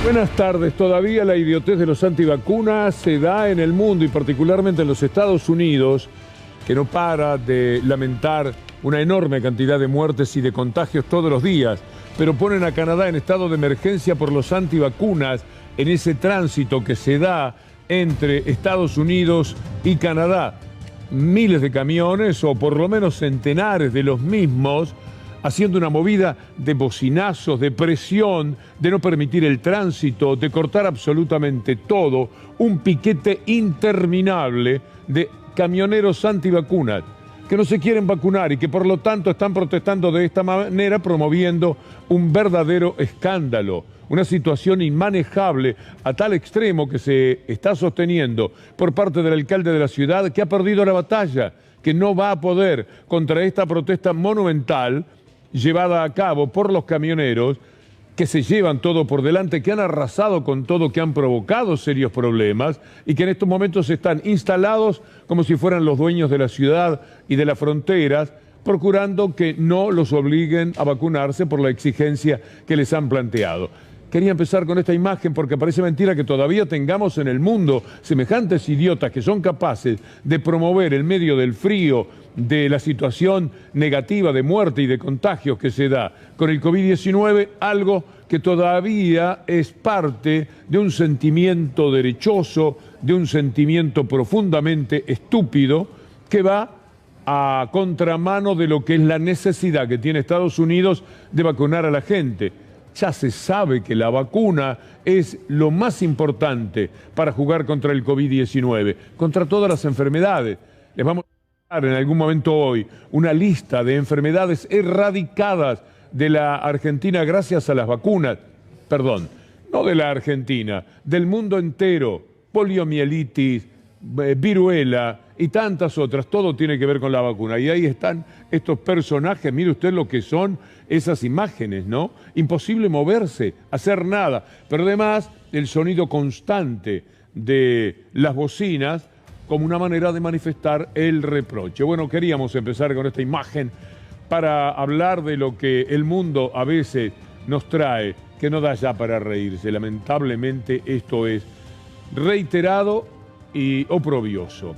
Buenas tardes. Todavía la idiotez de los antivacunas se da en el mundo y particularmente en los Estados Unidos, que no para de lamentar una enorme cantidad de muertes y de contagios todos los días, pero ponen a Canadá en estado de emergencia por los antivacunas en ese tránsito que se da entre Estados Unidos y Canadá. Miles de camiones, o por lo menos centenares de los mismos, haciendo una movida de bocinazos, de presión, de no permitir el tránsito, de cortar absolutamente todo, un piquete interminable de camioneros antivacunas que no se quieren vacunar y que por lo tanto están protestando de esta manera, promoviendo un verdadero escándalo, una situación inmanejable a tal extremo que se está sosteniendo por parte del alcalde de la ciudad, que ha perdido la batalla, que no va a poder contra esta protesta monumental llevada a cabo por los camioneros que se llevan todo por delante, que han arrasado con todo, que han provocado serios problemas y que en estos momentos están instalados como si fueran los dueños de la ciudad y de las fronteras, procurando que no los obliguen a vacunarse por la exigencia que les han planteado. Quería empezar con esta imagen porque parece mentira que todavía tengamos en el mundo semejantes idiotas que son capaces de promover en medio del frío, de la situación negativa de muerte y de contagios que se da con el COVID-19, algo que todavía es parte de un sentimiento derechoso, de un sentimiento profundamente estúpido que va a contramano de lo que es la necesidad que tiene Estados Unidos de vacunar a la gente. Ya se sabe que la vacuna es lo más importante para jugar contra el COVID-19, contra todas las enfermedades. Les vamos a dar en algún momento hoy una lista de enfermedades erradicadas de la Argentina gracias a las vacunas. Perdón, no de la Argentina, del mundo entero. Poliomielitis, viruela y tantas otras, todo tiene que ver con la vacuna. Y ahí están estos personajes, mire usted lo que son esas imágenes, ¿no? Imposible moverse, hacer nada, pero además el sonido constante de las bocinas como una manera de manifestar el reproche. Bueno, queríamos empezar con esta imagen para hablar de lo que el mundo a veces nos trae, que no da ya para reírse. Lamentablemente esto es reiterado y oprobioso.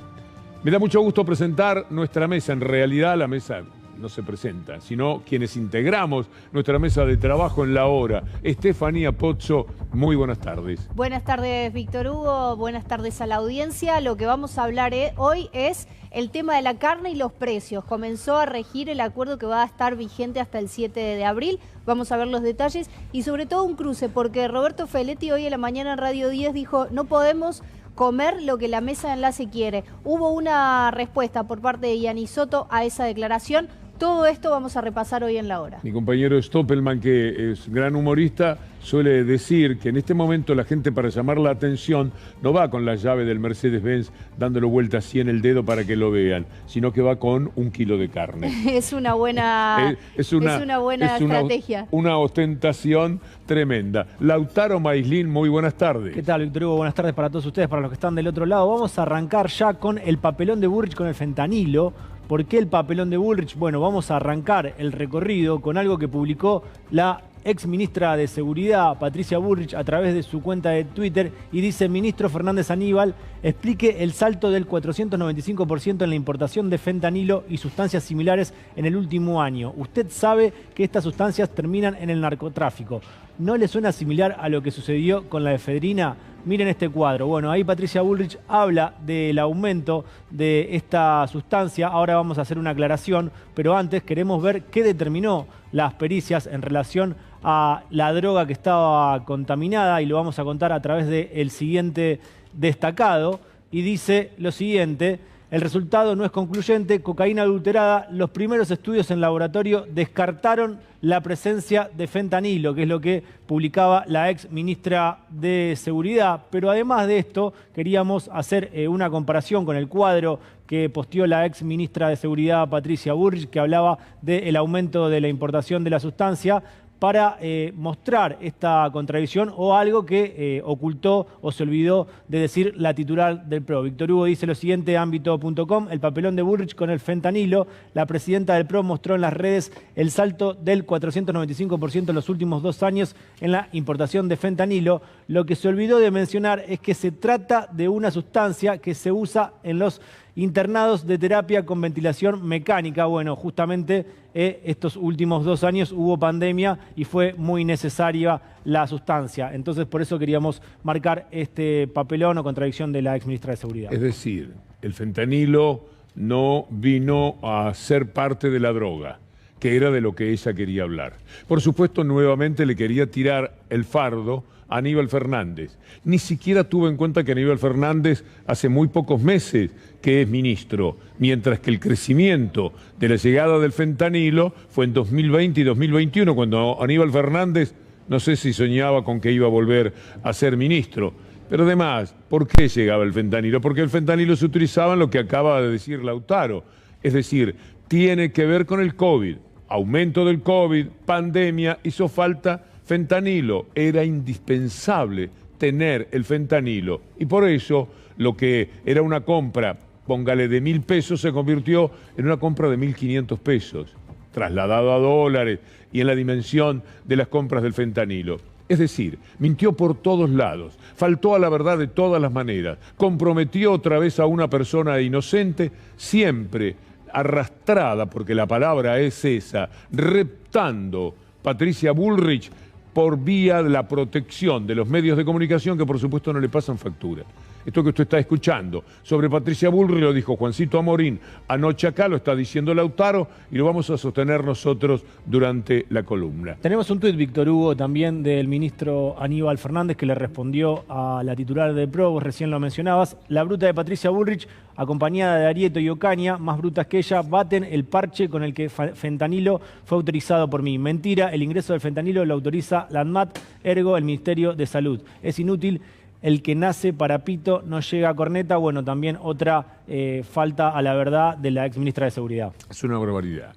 Me da mucho gusto presentar nuestra mesa. En realidad la mesa no se presenta, sino quienes integramos nuestra mesa de trabajo en la hora. Estefanía Pozzo, muy buenas tardes. Buenas tardes, Víctor Hugo. Buenas tardes a la audiencia. Lo que vamos a hablar hoy es el tema de la carne y los precios. Comenzó a regir el acuerdo que va a estar vigente hasta el 7 de abril. Vamos a ver los detalles y sobre todo un cruce, porque Roberto Feletti hoy en la mañana en Radio 10 dijo: no podemos comer lo que la mesa de enlace quiere. Hubo una respuesta por parte de Yanis Soto a esa declaración. Todo esto vamos a repasar hoy en la hora. Mi compañero Stoppelman, que es gran humorista, suele decir que en este momento la gente, para llamar la atención, no va con la llave del Mercedes-Benz dándolo vuelta así en el dedo para que lo vean, sino que va con 1 kilo de carne. Es una buena, es una buena estrategia. Una ostentación tremenda. Lautaro Maislin, muy buenas tardes. ¿Qué tal, Víctor Hugo? Buenas tardes para todos ustedes, para los que están del otro lado. Vamos a arrancar ya con el papelón de Bullrich con el fentanilo. ¿Por qué el papelón de Bullrich? Bueno, vamos a arrancar el recorrido con algo que publicó la ex ministra de Seguridad, Patricia Bullrich, a través de su cuenta de Twitter, y dice: ministro Fernández Aníbal, explique el salto del 495% en la importación de fentanilo y sustancias similares en el último año. Usted sabe que estas sustancias terminan en el narcotráfico. ¿No le suena similar a lo que sucedió con la efedrina? Miren este cuadro. Bueno, ahí Patricia Bullrich habla del aumento de esta sustancia. Ahora vamos a hacer una aclaración, pero antes queremos ver qué determinó las pericias en relación a la droga que estaba contaminada, y lo vamos a contar a través del siguiente destacado. Y dice lo siguiente: el resultado no es concluyente, cocaína adulterada. Los primeros estudios en laboratorio descartaron la presencia de fentanilo, que es lo que publicaba la ex ministra de Seguridad. Pero además de esto, queríamos hacer una comparación con el cuadro que posteó la ex ministra de Seguridad, Patricia Bullrich, que hablaba del aumento de la importación de la sustancia, para mostrar esta contradicción o algo que ocultó o se olvidó de decir la titular del PRO. Víctor Hugo dice lo siguiente, ámbito.com, el papelón de Bullrich con el fentanilo. La presidenta del PRO mostró en las redes el salto del 495% en los últimos 2 años en la importación de fentanilo. Lo que se olvidó de mencionar es que se trata de una sustancia que se usa en los internados de terapia con ventilación mecánica. Bueno, justamente estos últimos 2 años hubo pandemia y fue muy necesaria la sustancia. Entonces, por eso queríamos marcar este papelón o contradicción de la exministra de Seguridad. Es decir, el fentanilo no vino a ser parte de la droga, que era de lo que ella quería hablar. Por supuesto, nuevamente le quería tirar el fardo a Aníbal Fernández. Ni siquiera tuvo en cuenta que Aníbal Fernández hace muy pocos meses que es ministro, mientras que el crecimiento de la llegada del fentanilo fue en 2020 y 2021, cuando Aníbal Fernández no sé si soñaba con que iba a volver a ser ministro. Pero además, ¿por qué llegaba el fentanilo? Porque el fentanilo se utilizaba en lo que acaba de decir Lautaro. Es decir, tiene que ver con el COVID. Aumento del COVID, pandemia, hizo falta fentanilo. Era indispensable tener el fentanilo. Y por eso, lo que era una compra, póngale de 1.000 pesos, se convirtió en una compra de 1.500 pesos, trasladado a dólares y en la dimensión de las compras del fentanilo. Es decir, mintió por todos lados, faltó a la verdad de todas las maneras, comprometió otra vez a una persona inocente, siempre arrastrada, porque la palabra es esa, reptando Patricia Bullrich por vía de la protección de los medios de comunicación que por supuesto no le pasan factura. Esto que usted está escuchando sobre Patricia Bullrich lo dijo Juancito Amorín anoche acá, lo está diciendo Lautaro y lo vamos a sostener nosotros durante la columna. Tenemos un tuit, Víctor Hugo, también del ministro Aníbal Fernández que le respondió a la titular del PRO, vos recién lo mencionabas. La bruta de Patricia Bullrich, acompañada de Arieto y Ocaña, más brutas que ella, baten el parche con el que fentanilo fue autorizado por mí. Mentira, el ingreso del fentanilo lo autoriza la ANMAT, ergo el Ministerio de Salud. Es inútil. El que nace para pito no llega a corneta. Bueno, también otra falta a la verdad de la exministra de Seguridad. Es una barbaridad.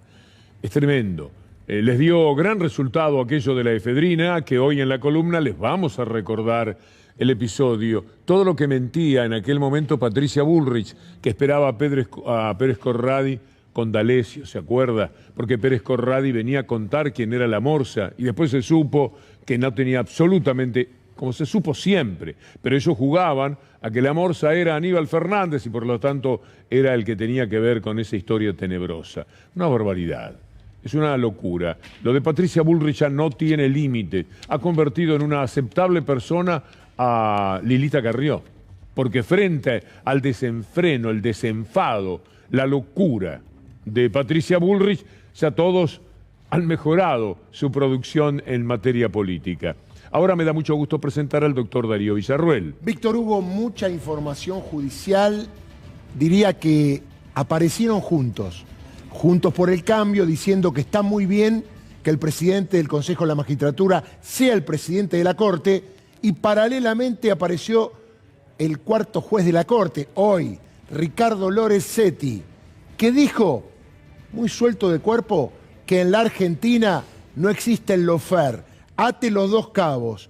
Es tremendo. Les dio gran resultado aquello de la efedrina, que hoy en la columna les vamos a recordar el episodio. Todo lo que mentía en aquel momento Patricia Bullrich, que esperaba a Pérez Corradi con D'Alessio, ¿se acuerda? Porque Pérez Corradi venía a contar quién era la morsa y después se supo que no tenía absolutamente, como se supo siempre, pero ellos jugaban a que la morsa era Aníbal Fernández y por lo tanto era el que tenía que ver con esa historia tenebrosa. Una barbaridad, es una locura. Lo de Patricia Bullrich ya no tiene límite. Ha convertido en una aceptable persona a Lilita Carrió, porque frente al desenfreno, el desenfado, la locura de Patricia Bullrich, ya todos han mejorado su producción en materia política. Ahora me da mucho gusto presentar al doctor Darío Villarruel. Víctor, hubo mucha información judicial, diría que aparecieron juntos por el cambio, diciendo que está muy bien que el presidente del Consejo de la Magistratura sea el presidente de la Corte, y paralelamente apareció el cuarto juez de la Corte, hoy, Ricardo Lorenzetti, que dijo, muy suelto de cuerpo, que en la Argentina no existe el lawfare. Ate los dos cabos.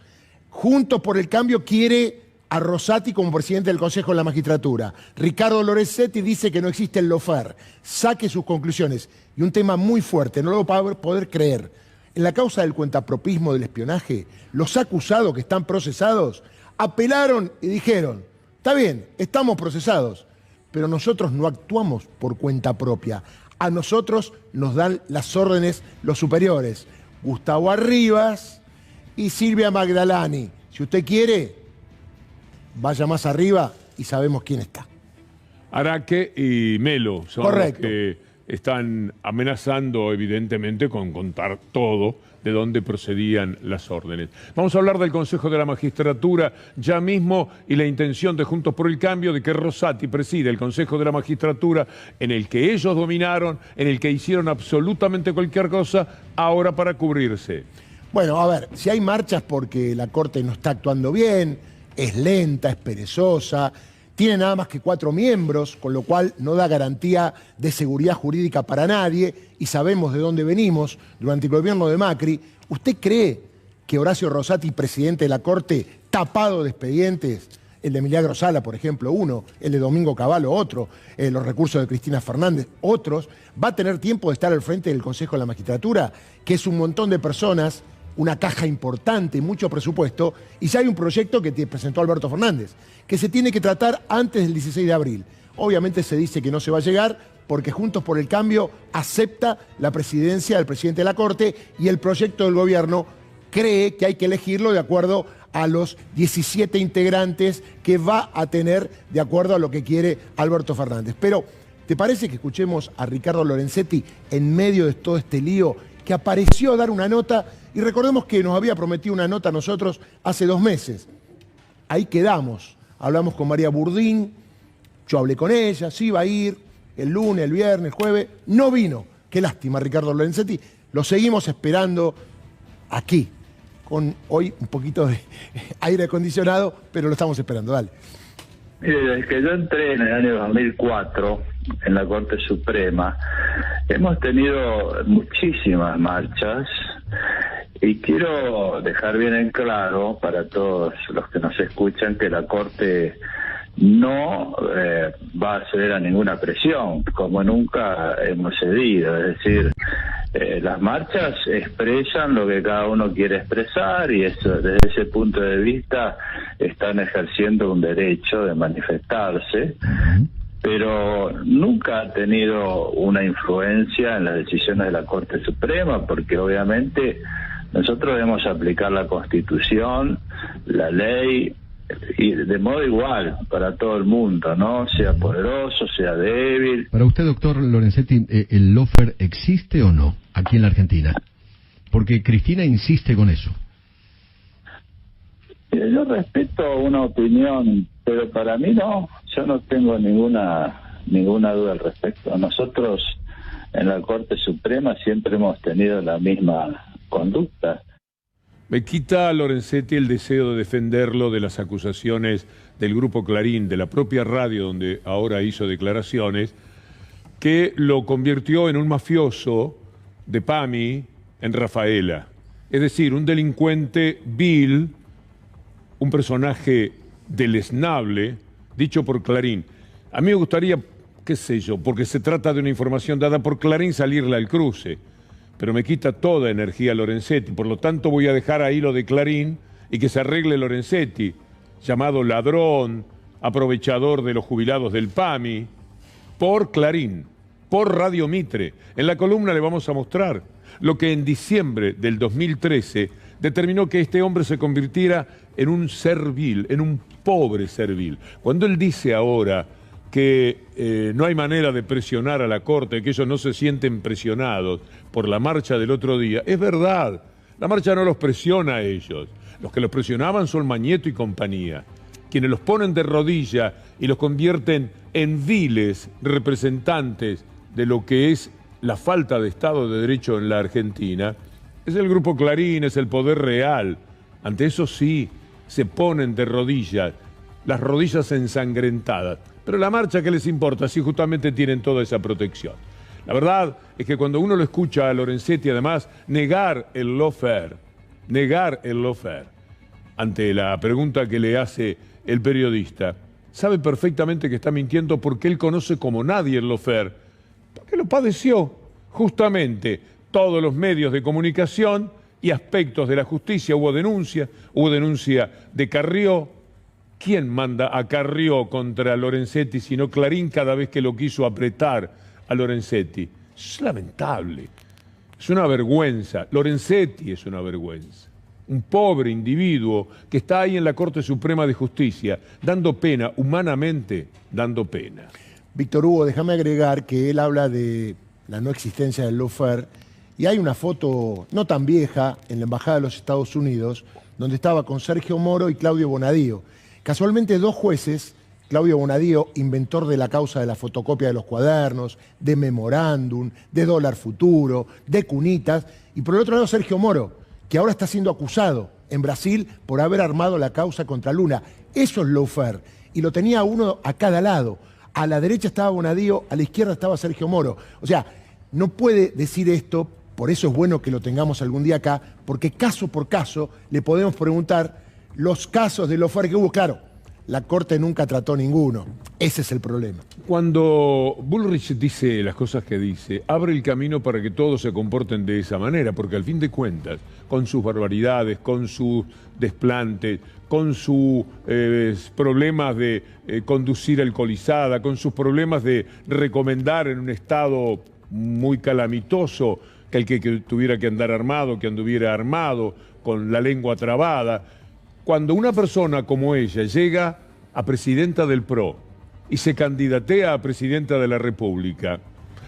Juntos por el Cambio quiere a Rosati como presidente del Consejo de la Magistratura. Ricardo Lorenzetti dice que no existe el lawfare. Saque sus conclusiones. Y un tema muy fuerte, no lo va a poder creer. En la causa del cuentapropismo del espionaje, los acusados que están procesados apelaron y dijeron, está bien, estamos procesados, pero nosotros no actuamos por cuenta propia. A nosotros nos dan las órdenes los superiores. Gustavo Arribas y Silvia Magdalani. Si usted quiere, vaya más arriba y sabemos quién está. Araque y Melo son correcto, los que están amenazando evidentemente con contar todo de dónde procedían las órdenes. Vamos a hablar del Consejo de la Magistratura ya mismo y la intención de Juntos por el Cambio de que Rosati presida el Consejo de la Magistratura en el que ellos dominaron, en el que hicieron absolutamente cualquier cosa, ahora para cubrirse. Bueno, a ver, si hay marchas porque la Corte no está actuando bien, es lenta, es perezosa, tiene nada más que 4 miembros, con lo cual no da garantía de seguridad jurídica para nadie, y sabemos de dónde venimos durante el gobierno de Macri. ¿Usted cree que Horacio Rosati, presidente de la Corte, tapado de expedientes, el de Milagro Sala, por ejemplo, uno, el de Domingo Cavallo, otro, los recursos de Cristina Fernández, otros, va a tener tiempo de estar al frente del Consejo de la Magistratura, que es un montón de personas, una caja importante, mucho presupuesto, y ya hay un proyecto que te presentó Alberto Fernández, que se tiene que tratar antes del 16 de abril. Obviamente se dice que no se va a llegar porque Juntos por el Cambio acepta la presidencia del presidente de la Corte y el proyecto del gobierno cree que hay que elegirlo de acuerdo a los 17 integrantes que va a tener de acuerdo a lo que quiere Alberto Fernández. Pero, ¿te parece que escuchemos a Ricardo Lorenzetti en medio de todo este lío, que apareció a dar una nota? Y recordemos que nos había prometido una nota a nosotros hace 2 meses. Ahí quedamos. Hablamos con María Burdín, yo hablé con ella, sí iba a ir el lunes, el viernes, el jueves. No vino. Qué lástima, Ricardo Lorenzetti. Lo seguimos esperando aquí, con hoy un poquito de aire acondicionado, pero lo estamos esperando. Dale. Mire, desde que yo entré en el año 2004 en la Corte Suprema, hemos tenido muchísimas marchas y quiero dejar bien en claro para todos los que nos escuchan que la Corte no va a ceder a ninguna presión, como nunca hemos cedido. Es decir, las marchas expresan lo que cada uno quiere expresar y eso, desde ese punto de vista están ejerciendo un derecho de manifestarse, pero nunca ha tenido una influencia en las decisiones de la Corte Suprema, porque obviamente nosotros debemos aplicar la Constitución, la ley, y de modo igual para todo el mundo, ¿no? Sea poderoso, sea débil. Para usted, doctor Lorenzetti, ¿el lawfare existe o no aquí en la Argentina? Porque Cristina insiste con eso. Yo respeto una opinión, pero para mí no. Yo no tengo ninguna duda al respecto. Nosotros en la Corte Suprema siempre hemos tenido la misma conducta. Me quita a Lorenzetti el deseo de defenderlo de las acusaciones del Grupo Clarín, de la propia radio donde ahora hizo declaraciones, que lo convirtió en un mafioso de PAMI en Rafaela. Es decir, un delincuente vil, un personaje deleznable, dicho por Clarín. A mí me gustaría, qué sé yo, porque se trata de una información dada por Clarín, salirle al cruce. Pero me quita toda energía Lorenzetti, por lo tanto voy a dejar ahí lo de Clarín y que se arregle Lorenzetti, llamado ladrón, aprovechador de los jubilados del PAMI, por Clarín, por Radio Mitre. En la columna le vamos a mostrar lo que en diciembre del 2013 determinó que este hombre se convirtiera en un servil, en un pobre servil. Cuando él dice ahora que no hay manera de presionar a la Corte, que ellos no se sienten presionados por la marcha del otro día, es verdad, la marcha no los presiona a ellos. Los que los presionaban son Mañeto y compañía, quienes los ponen de rodilla y los convierten en viles representantes de lo que es la falta de Estado de Derecho en la Argentina. Es el Grupo Clarín, es el poder real. Ante eso sí, se ponen de rodillas, las rodillas ensangrentadas. Pero la marcha, ¿qué les importa si justamente tienen toda esa protección? La verdad es que cuando uno lo escucha a Lorenzetti, además, negar el lawfare, ante la pregunta que le hace el periodista, sabe perfectamente que está mintiendo porque él conoce como nadie el lawfare, porque lo padeció justamente todos los medios de comunicación y aspectos de la justicia. Hubo denuncia de Carrió. ¿Quién manda a Carrió contra Lorenzetti sino Clarín cada vez que lo quiso apretar a Lorenzetti? Es lamentable, es una vergüenza. Lorenzetti es una vergüenza. Un pobre individuo que está ahí en la Corte Suprema de Justicia, dando pena, humanamente dando pena. Víctor Hugo, déjame agregar que él habla de la no existencia del lawfare y hay una foto no tan vieja en la Embajada de los Estados Unidos donde estaba con Sergio Moro y Claudio Bonadío. Casualmente 2 jueces, Claudio Bonadío, inventor de la causa de la fotocopia de los cuadernos, de memorándum, de dólar futuro, de cunitas, y por el otro lado Sergio Moro, que ahora está siendo acusado en Brasil por haber armado la causa contra Luna. Eso es lawfare. y lo tenía uno a cada lado. A la derecha estaba Bonadío, a la izquierda estaba Sergio Moro. O sea, no puede decir esto, por eso es bueno que lo tengamos algún día acá, porque caso por caso le podemos preguntar los casos de lawfare que hubo. Claro, la Corte nunca trató ninguno. Ese es el problema. Cuando Bullrich dice las cosas que dice, abre el camino para que todos se comporten de esa manera, porque al fin de cuentas, con sus barbaridades, con sus desplantes, con sus problemas de conducir alcoholizada, con sus problemas de recomendar en un estado muy calamitoso que el que tuviera que andar armado, que anduviera armado, con la lengua trabada. Cuando una persona como ella llega a presidenta del PRO y se candidatea a presidenta de la República,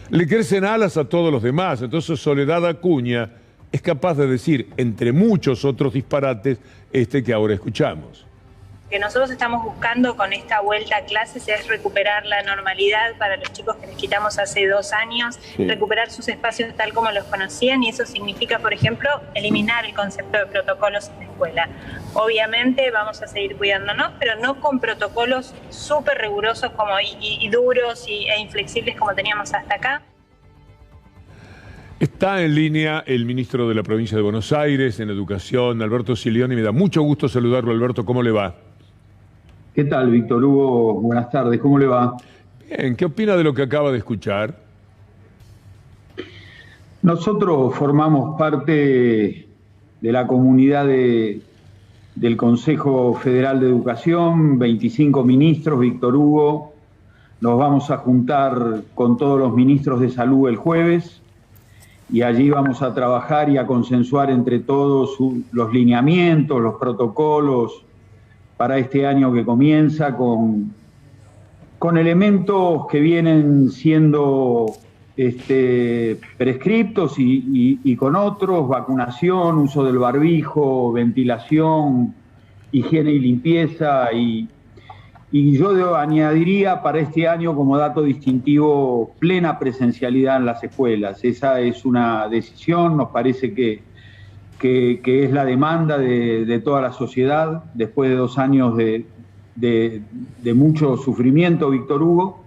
le crecen alas a todos los demás. Entonces Soledad Acuña es capaz de decir, entre muchos otros disparates, este que ahora escuchamos. Lo que nosotros estamos buscando con esta vuelta a clases es recuperar la normalidad para los chicos que les quitamos hace 2 años, recuperar sus espacios tal como los conocían, y eso significa, por ejemplo, eliminar el concepto de protocolos en la escuela. Obviamente vamos a seguir cuidándonos, pero no con protocolos súper rigurosos y duros e inflexibles como teníamos hasta acá. Está en línea el ministro de la provincia de Buenos Aires en Educación, Alberto Silioni. Me da mucho gusto saludarlo, Alberto. ¿Cómo le va? ¿Qué tal, Víctor Hugo? Buenas tardes. ¿Cómo le va? Bien. ¿Qué opina de lo que acaba de escuchar? Nosotros formamos parte de la comunidad del Consejo Federal de Educación, 25 ministros, Víctor Hugo. Nos vamos a juntar con todos los ministros de salud el jueves y allí vamos a trabajar y a consensuar entre todos los lineamientos, los protocolos para este año que comienza con elementos que vienen siendo prescriptos y con otros: vacunación, uso del barbijo, ventilación, higiene y limpieza, y yo añadiría para este año como dato distintivo plena presencialidad en las escuelas. Esa es una decisión, nos parece que es la demanda de toda la sociedad después de 2 años de mucho sufrimiento, Víctor Hugo.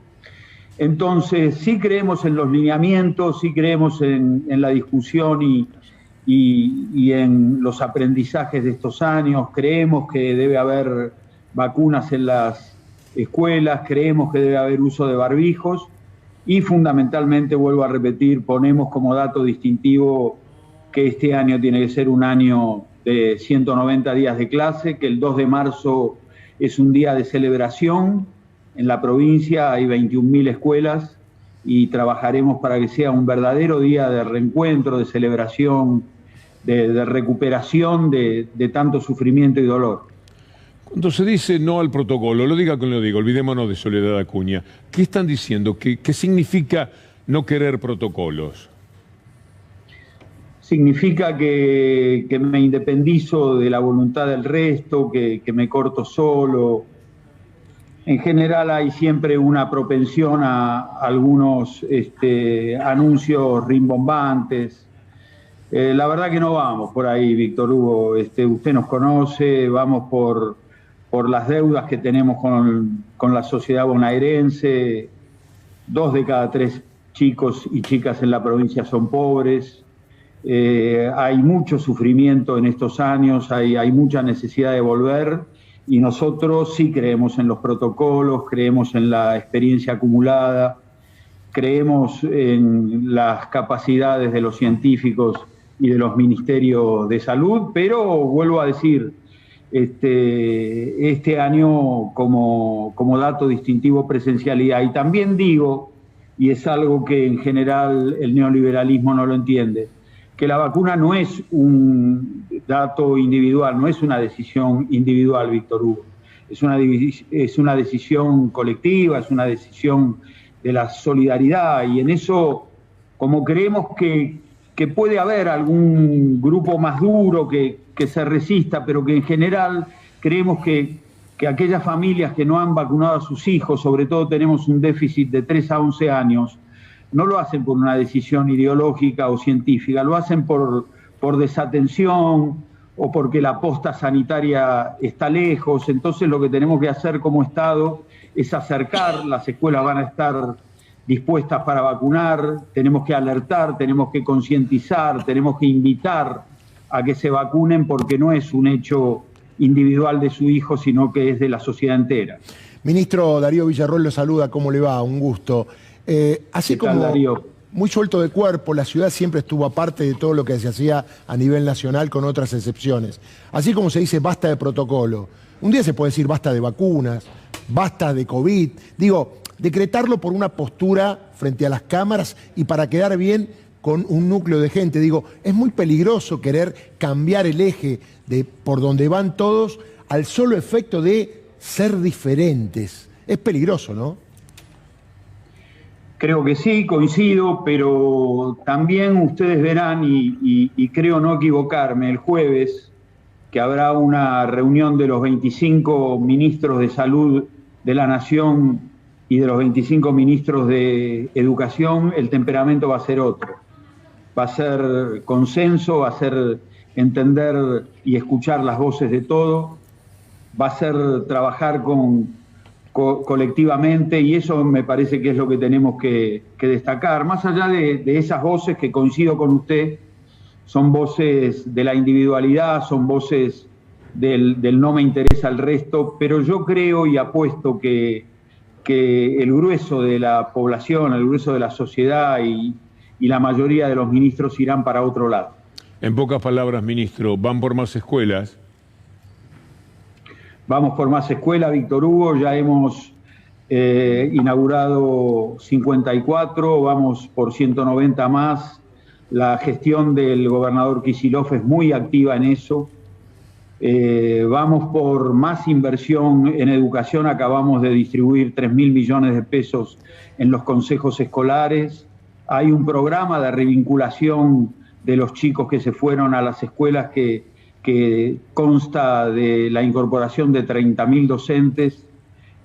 Entonces sí creemos en los lineamientos, sí creemos en la discusión y en los aprendizajes de estos años. Creemos que debe haber vacunas en las escuelas, creemos que debe haber uso de barbijos y fundamentalmente, vuelvo a repetir, ponemos como dato distintivo que este año tiene que ser un año de 190 días de clase, que el 2 de marzo es un día de celebración. En la provincia hay 21.000 escuelas y trabajaremos para que sea un verdadero día de reencuentro, de celebración, de recuperación de tanto sufrimiento y dolor. Cuando se dice no al protocolo, lo diga con lo digo, olvidémonos de Soledad Acuña. ¿Qué están diciendo? ¿Qué significa no querer protocolos? Significa que me independizo de la voluntad del resto, que me corto solo. En general hay siempre una propensión a algunos anuncios rimbombantes. La verdad que no vamos por ahí, Víctor Hugo. Usted nos conoce, vamos por las deudas que tenemos con la sociedad bonaerense. 2 de cada 3 chicos y chicas en la provincia son pobres. Hay mucho sufrimiento en estos años, hay mucha necesidad de volver, y nosotros sí creemos en los protocolos, creemos en la experiencia acumulada, creemos en las capacidades de los científicos y de los ministerios de salud, pero vuelvo a decir, este año como dato distintivo presencialidad. Y también digo, y es algo que en general el neoliberalismo no lo entiende, que la vacuna no es un dato individual, no es una decisión individual, Víctor Hugo. Es una decisión colectiva, es una decisión de la solidaridad, y en eso, como creemos que puede haber algún grupo más duro que se resista, pero que en general creemos que aquellas familias que no han vacunado a sus hijos, sobre todo tenemos un déficit de 3 a 11 años, no lo hacen por una decisión ideológica o científica, lo hacen por desatención, o porque la posta sanitaria está lejos. Entonces lo que tenemos que hacer como Estado es acercar, las escuelas van a estar dispuestas para vacunar, tenemos que alertar, tenemos que concientizar, tenemos que invitar a que se vacunen, porque no es un hecho individual de su hijo, sino que es de la sociedad entera. Ministro Darío Villarroel lo saluda, ¿cómo le va? Un gusto. Así como Darío? Muy suelto de cuerpo, la ciudad siempre estuvo aparte de todo lo que se hacía a nivel nacional, con otras excepciones. Así como se dice basta de protocolo, un día se puede decir basta de vacunas, basta de COVID. Digo, decretarlo por una postura frente a las cámaras y para quedar bien con un núcleo de gente. Digo, es muy peligroso querer cambiar el eje de por donde van todos al solo efecto de ser diferentes. Es peligroso, ¿no? Creo que sí, coincido, pero también ustedes verán, y creo no equivocarme, el jueves, que habrá una reunión de los 25 ministros de salud de la Nación y de los 25 ministros de Educación, el temperamento va a ser otro. Va a ser consenso, va a ser entender y escuchar las voces de todos, va a ser trabajar colectivamente, y eso me parece que es lo que tenemos que destacar. Más allá de esas voces que coincido con usted, son voces de la individualidad, son voces del no me interesa el resto, pero yo creo y apuesto que el grueso de la población, el grueso de la sociedad y la mayoría de los ministros irán para otro lado. En pocas palabras, ministro, ¿van por más escuelas? Vamos por más escuelas, Víctor Hugo, ya hemos inaugurado 54, vamos por 190 más. La gestión del gobernador Kicillof es muy activa en eso. Vamos por más inversión en educación, acabamos de distribuir 3.000 millones de pesos en los consejos escolares. Hay un programa de revinculación de los chicos que se fueron a las escuelas que consta de la incorporación de 30.000 docentes.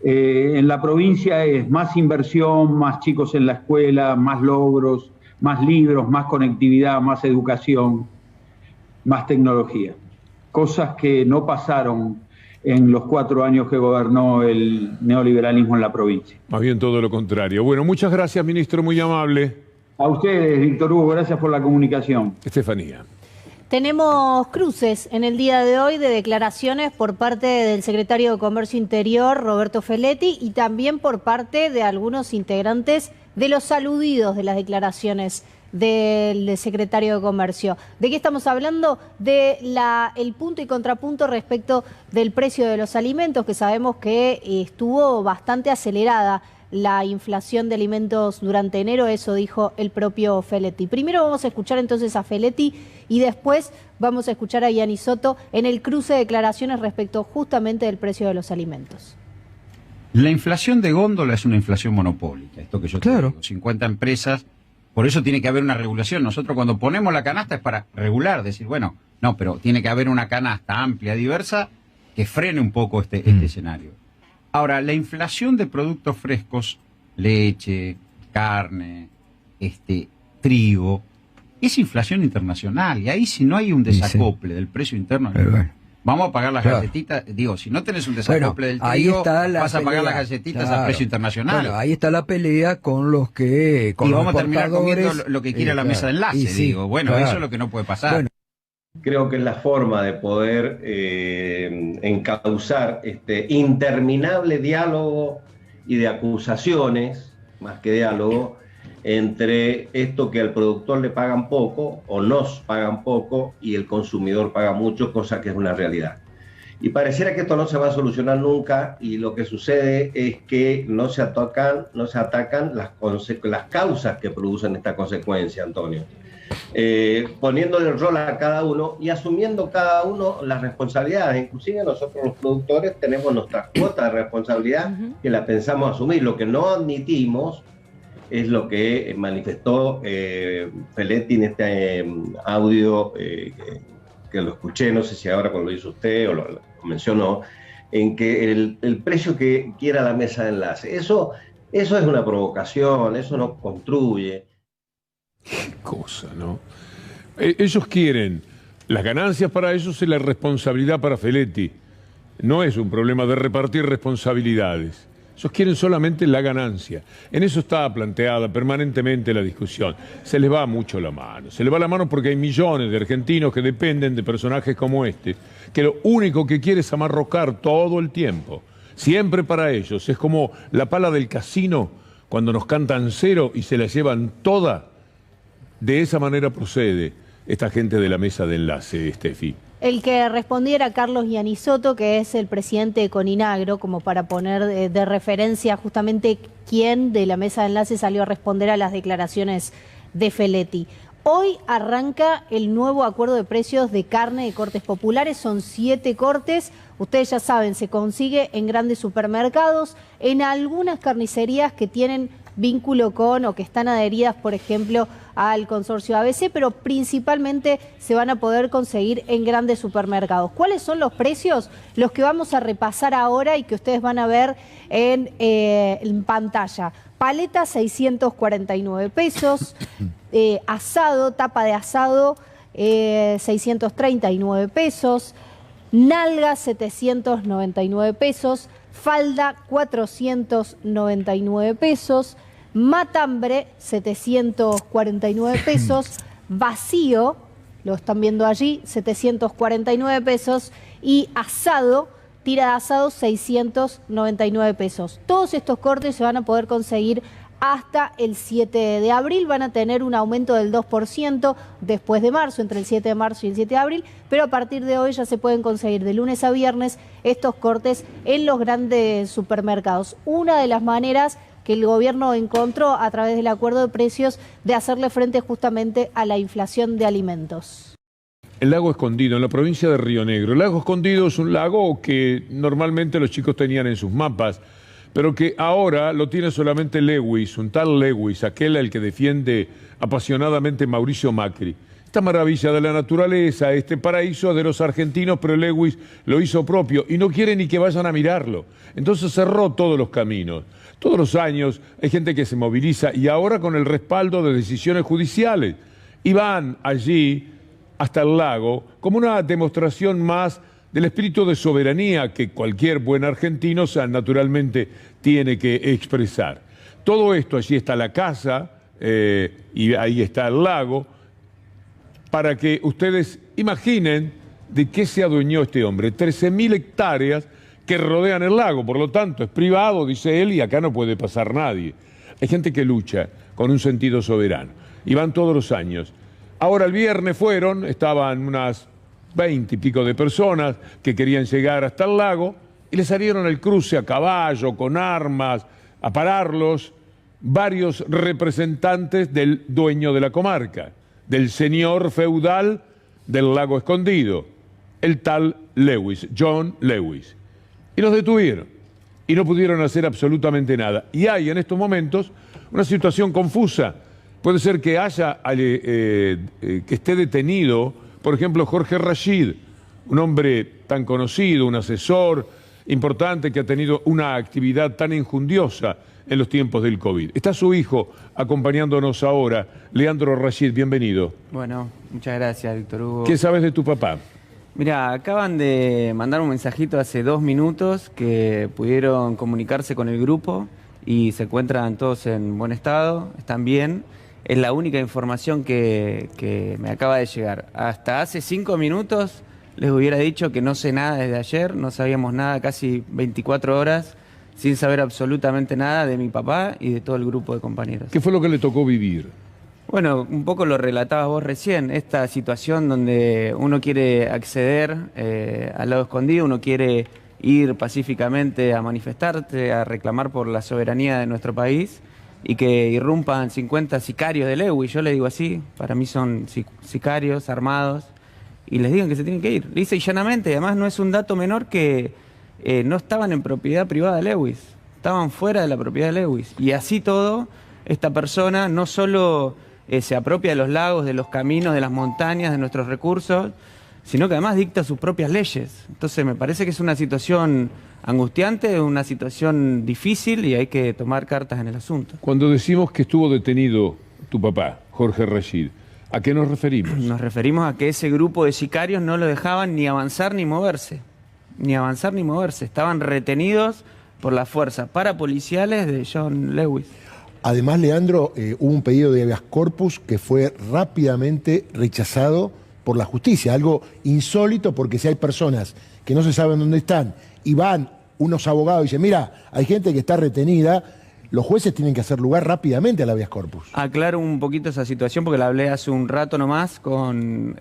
En la provincia es más inversión, más chicos en la escuela, más logros, más libros, más conectividad, más educación, más tecnología. Cosas que no pasaron en los 4 años que gobernó el neoliberalismo en la provincia. Más bien todo lo contrario. Bueno, muchas gracias, ministro, muy amable. A ustedes, Víctor Hugo, gracias por la comunicación. Estefanía. Tenemos cruces en el día de hoy de declaraciones por parte del secretario de Comercio Interior, Roberto Feletti, y también por parte de algunos integrantes de los aludidos de las declaraciones del secretario de Comercio. ¿De qué estamos hablando? De el punto y contrapunto respecto del precio de los alimentos, que sabemos que estuvo bastante acelerada la inflación de alimentos durante enero, eso dijo el propio Feletti. Primero vamos a escuchar entonces a Feletti y después vamos a escuchar a Gianni Soto en el cruce de declaraciones respecto justamente del precio de los alimentos. La inflación de góndola es una inflación monopólica, esto que yo te digo, 50 empresas, por eso tiene que haber una regulación. Nosotros cuando ponemos la canasta es para regular, decir, bueno, no, pero tiene que haber una canasta amplia, diversa, que frene un poco este escenario. Ahora, la inflación de productos frescos, leche, carne, trigo, es inflación internacional, y ahí si no hay un desacople del precio interno, vamos a pagar las galletitas. Digo, si no tenés un desacople del trigo, vas a pagar las galletitas al precio internacional. Bueno, ahí está la pelea con los que... y vamos a terminar comiendo lo que quiera la mesa de enlace, eso es lo que no puede pasar. Bueno. Creo que es la forma de poder encauzar este interminable diálogo y de acusaciones, más que diálogo, entre esto que al productor le pagan poco o nos pagan poco y el consumidor paga mucho, cosa que es una realidad. Y pareciera que esto no se va a solucionar nunca, y lo que sucede es que no se atacan las causas que producen esta consecuencia, Antonio. Poniéndole el rol a cada uno y asumiendo cada uno las responsabilidades. Inclusive nosotros los productores tenemos nuestra cuota de responsabilidad que la pensamos asumir. Lo que no admitimos es lo que manifestó Feletti en este audio que lo escuché, no sé si ahora cuando lo hizo usted o lo mencionó, en que el precio que quiera la mesa de enlace, eso es una provocación, eso no construye. Qué cosa, ¿no? Ellos quieren Las ganancias para ellos es la responsabilidad para Feletti. No es un problema de repartir responsabilidades. Ellos quieren solamente la ganancia. En eso está planteada permanentemente la discusión. Se les va mucho la mano. Se les va la mano porque hay millones de argentinos que dependen de personajes como este, que lo único que quiere es amarrocar todo el tiempo. Siempre para ellos. Es como la pala del casino cuando nos cantan cero y se la llevan toda. De esa manera procede esta gente de la mesa de enlace, Estefi. El que respondiera Carlos Giannisotto, que es el presidente de Coninagro, como para poner de referencia justamente quién de la mesa de enlace salió a responder a las declaraciones de Feletti. Hoy arranca el nuevo acuerdo de precios de carne de cortes populares, son 7 cortes, ustedes ya saben, se consigue en grandes supermercados, en algunas carnicerías que tienen vínculo con o que están adheridas, por ejemplo, al consorcio ABC, pero principalmente se van a poder conseguir en grandes supermercados. ¿Cuáles son los precios? Los que vamos a repasar ahora y que ustedes van a ver en pantalla. Paleta, 649 pesos. Asado, tapa de asado, 639 pesos. Nalga, 799 pesos. Falda, 499 pesos. Matambre, 749 pesos. Vacío, lo están viendo allí, 749 pesos. Y asado, tira de asado, 699 pesos. Todos estos cortes se van a poder conseguir hasta el 7 de abril. Van a tener un aumento del 2% después de marzo, entre el 7 de marzo y el 7 de abril, pero a partir de hoy ya se pueden conseguir de lunes a viernes estos cortes en los grandes supermercados. Una de las maneras que el gobierno encontró a través del acuerdo de precios de hacerle frente justamente a la inflación de alimentos. El lago Escondido, en la provincia de Río Negro. El lago Escondido es un lago que normalmente los chicos tenían en sus mapas, pero que ahora lo tiene solamente Lewis, un tal Lewis, aquel al que defiende apasionadamente Mauricio Macri. Esta maravilla de la naturaleza, este paraíso de los argentinos, pero Lewis lo hizo propio y no quiere ni que vayan a mirarlo. Entonces cerró todos los caminos. Todos los años hay gente que se moviliza y ahora con el respaldo de decisiones judiciales. Y van allí hasta el lago como una demostración más del espíritu de soberanía que cualquier buen argentino naturalmente tiene que expresar. Todo esto, allí está la casa y ahí está el lago, para que ustedes imaginen de qué se adueñó este hombre. 13.000 hectáreas que rodean el lago, por lo tanto es privado, dice él, y acá no puede pasar nadie. Hay gente que lucha con un sentido soberano y van todos los años. Ahora el viernes estaban unas 20 y pico de personas que querían llegar hasta el lago y les salieron el cruce a caballo, con armas, a pararlos varios representantes del dueño de la comarca, del señor feudal del lago Escondido, el tal Lewis, John Lewis. Y los detuvieron y no pudieron hacer absolutamente nada. Y hay en estos momentos una situación confusa. Puede ser que haya que esté detenido, por ejemplo, Jorge Rashid, un hombre tan conocido, un asesor importante que ha tenido una actividad tan enjundiosa en los tiempos del COVID. Está su hijo acompañándonos ahora, Leandro Rashid, bienvenido. Bueno, muchas gracias, Víctor Hugo. ¿Qué sabes de tu papá? Mira, acaban de mandar un mensajito hace 2 minutos que pudieron comunicarse con el grupo y se encuentran todos en buen estado, están bien. Es la única información que me acaba de llegar. Hasta hace 5 minutos les hubiera dicho que no sé nada desde ayer, no sabíamos nada, casi 24 horas, sin saber absolutamente nada de mi papá y de todo el grupo de compañeros. ¿Qué fue lo que le tocó vivir? Bueno, un poco lo relatabas vos recién, esta situación donde uno quiere acceder al lago Escondido, uno quiere ir pacíficamente a manifestarse, a reclamar por la soberanía de nuestro país y que irrumpan 50 sicarios de Lewis, yo le digo así, para mí son sicarios armados, y les digan que se tienen que ir, lisa y llanamente. Además no es un dato menor que no estaban en propiedad privada de Lewis, estaban fuera de la propiedad de Lewis, y así todo, esta persona no solo se apropia de los lagos, de los caminos, de las montañas, de nuestros recursos, sino que además dicta sus propias leyes. Entonces me parece que es una situación angustiante, una situación difícil y hay que tomar cartas en el asunto. Cuando decimos que estuvo detenido tu papá, Jorge Rashid, ¿A qué nos referimos? Nos referimos a que ese grupo de sicarios no lo dejaban ni avanzar ni moverse. Ni avanzar ni moverse. Estaban retenidos por las fuerzas parapoliciales de John Lewis. Además, Leandro, hubo un pedido de habeas corpus que fue rápidamente rechazado por la justicia. Algo insólito, porque si hay personas que no se saben dónde están y van unos abogados y dicen, mira, hay gente que está retenida, los jueces tienen que hacer lugar rápidamente al habeas corpus. Aclaro un poquito esa situación porque la hablé hace un rato nomás con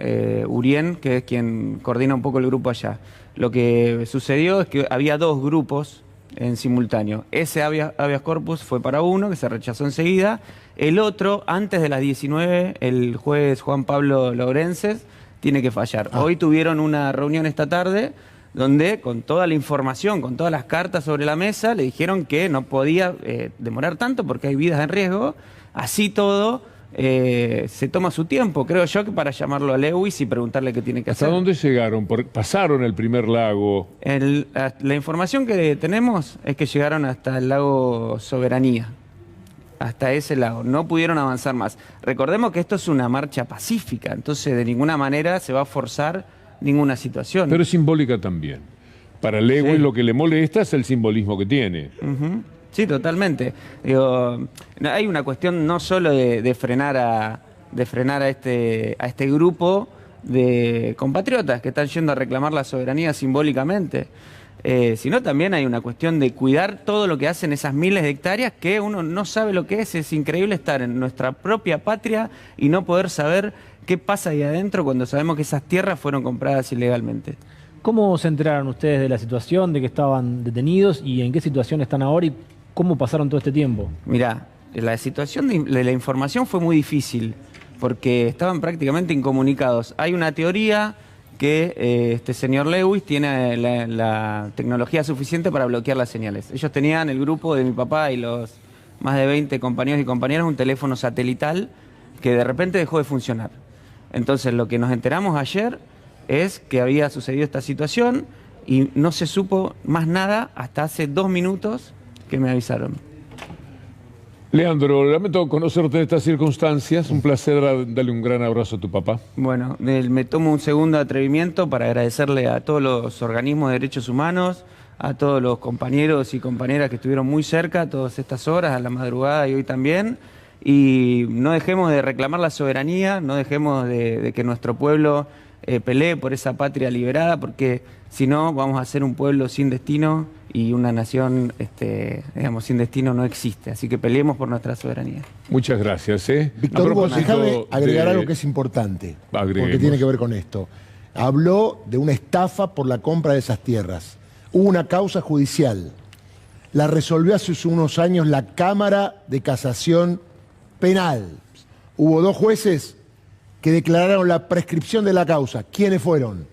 Urien, que es quien coordina un poco el grupo allá. Lo que sucedió es que había 2 grupos en simultáneo. Ese habeas corpus fue para uno, que se rechazó enseguida. El otro, antes de las 19, el juez Juan Pablo Lorences tiene que fallar. Hoy tuvieron una reunión esta tarde donde con toda la información, con todas las cartas sobre la mesa, le dijeron que no podía demorar tanto porque hay vidas en riesgo. Así todo, se toma su tiempo, creo yo, que para llamarlo a Lewis y preguntarle qué tiene que hacer. ¿Hasta dónde llegaron? Pasaron el primer lago. La información que tenemos es que llegaron hasta el lago Soberanía. Hasta ese lago. No pudieron avanzar más. Recordemos que esto es una marcha pacífica, entonces de ninguna manera se va a forzar ninguna situación. Pero es simbólica también. Para Lewis Sí. lo que le molesta es el simbolismo que tiene. Sí, totalmente. Digo, hay una cuestión no solo de frenar a este grupo de compatriotas que están yendo a reclamar la soberanía simbólicamente, sino también hay una cuestión de cuidar todo lo que hacen esas miles de hectáreas que uno no sabe lo que es. Es increíble estar en nuestra propia patria y no poder saber qué pasa ahí adentro cuando sabemos que esas tierras fueron compradas ilegalmente. ¿Cómo se enteraron ustedes de la situación, de que estaban detenidos y en qué situación están ahora y cómo pasaron todo este tiempo? Mirá, la situación de la información fue muy difícil porque estaban prácticamente incomunicados. Hay una teoría que este señor Lewis tiene la tecnología suficiente para bloquear las señales. Ellos tenían, el grupo de mi papá y los más de 20 compañeros y compañeras, un teléfono satelital que de repente dejó de funcionar. Entonces lo que nos enteramos ayer es que había sucedido esta situación y no se supo más nada hasta hace 2 minutos que me avisaron. Leandro, lamento conocerte en estas circunstancias. Un placer darle un gran abrazo a tu papá. Bueno, me tomo un segundo atrevimiento para agradecerle a todos los organismos de derechos humanos, a todos los compañeros y compañeras que estuvieron muy cerca todas estas horas, a la madrugada y hoy también. Y no dejemos de reclamar la soberanía, no dejemos de que nuestro pueblo pelee por esa patria liberada, porque si no vamos a ser un pueblo sin destino y una nación digamos, sin destino no existe. Así que peleemos por nuestra soberanía. Muchas gracias. Víctor Hugo, déjame agregar algo que es importante, porque tiene que ver con esto. Habló de una estafa por la compra de esas tierras. Hubo una causa judicial. La resolvió hace unos años la Cámara de Casación Penal. Hubo 2 jueces que declararon la prescripción de la causa. ¿Quiénes fueron?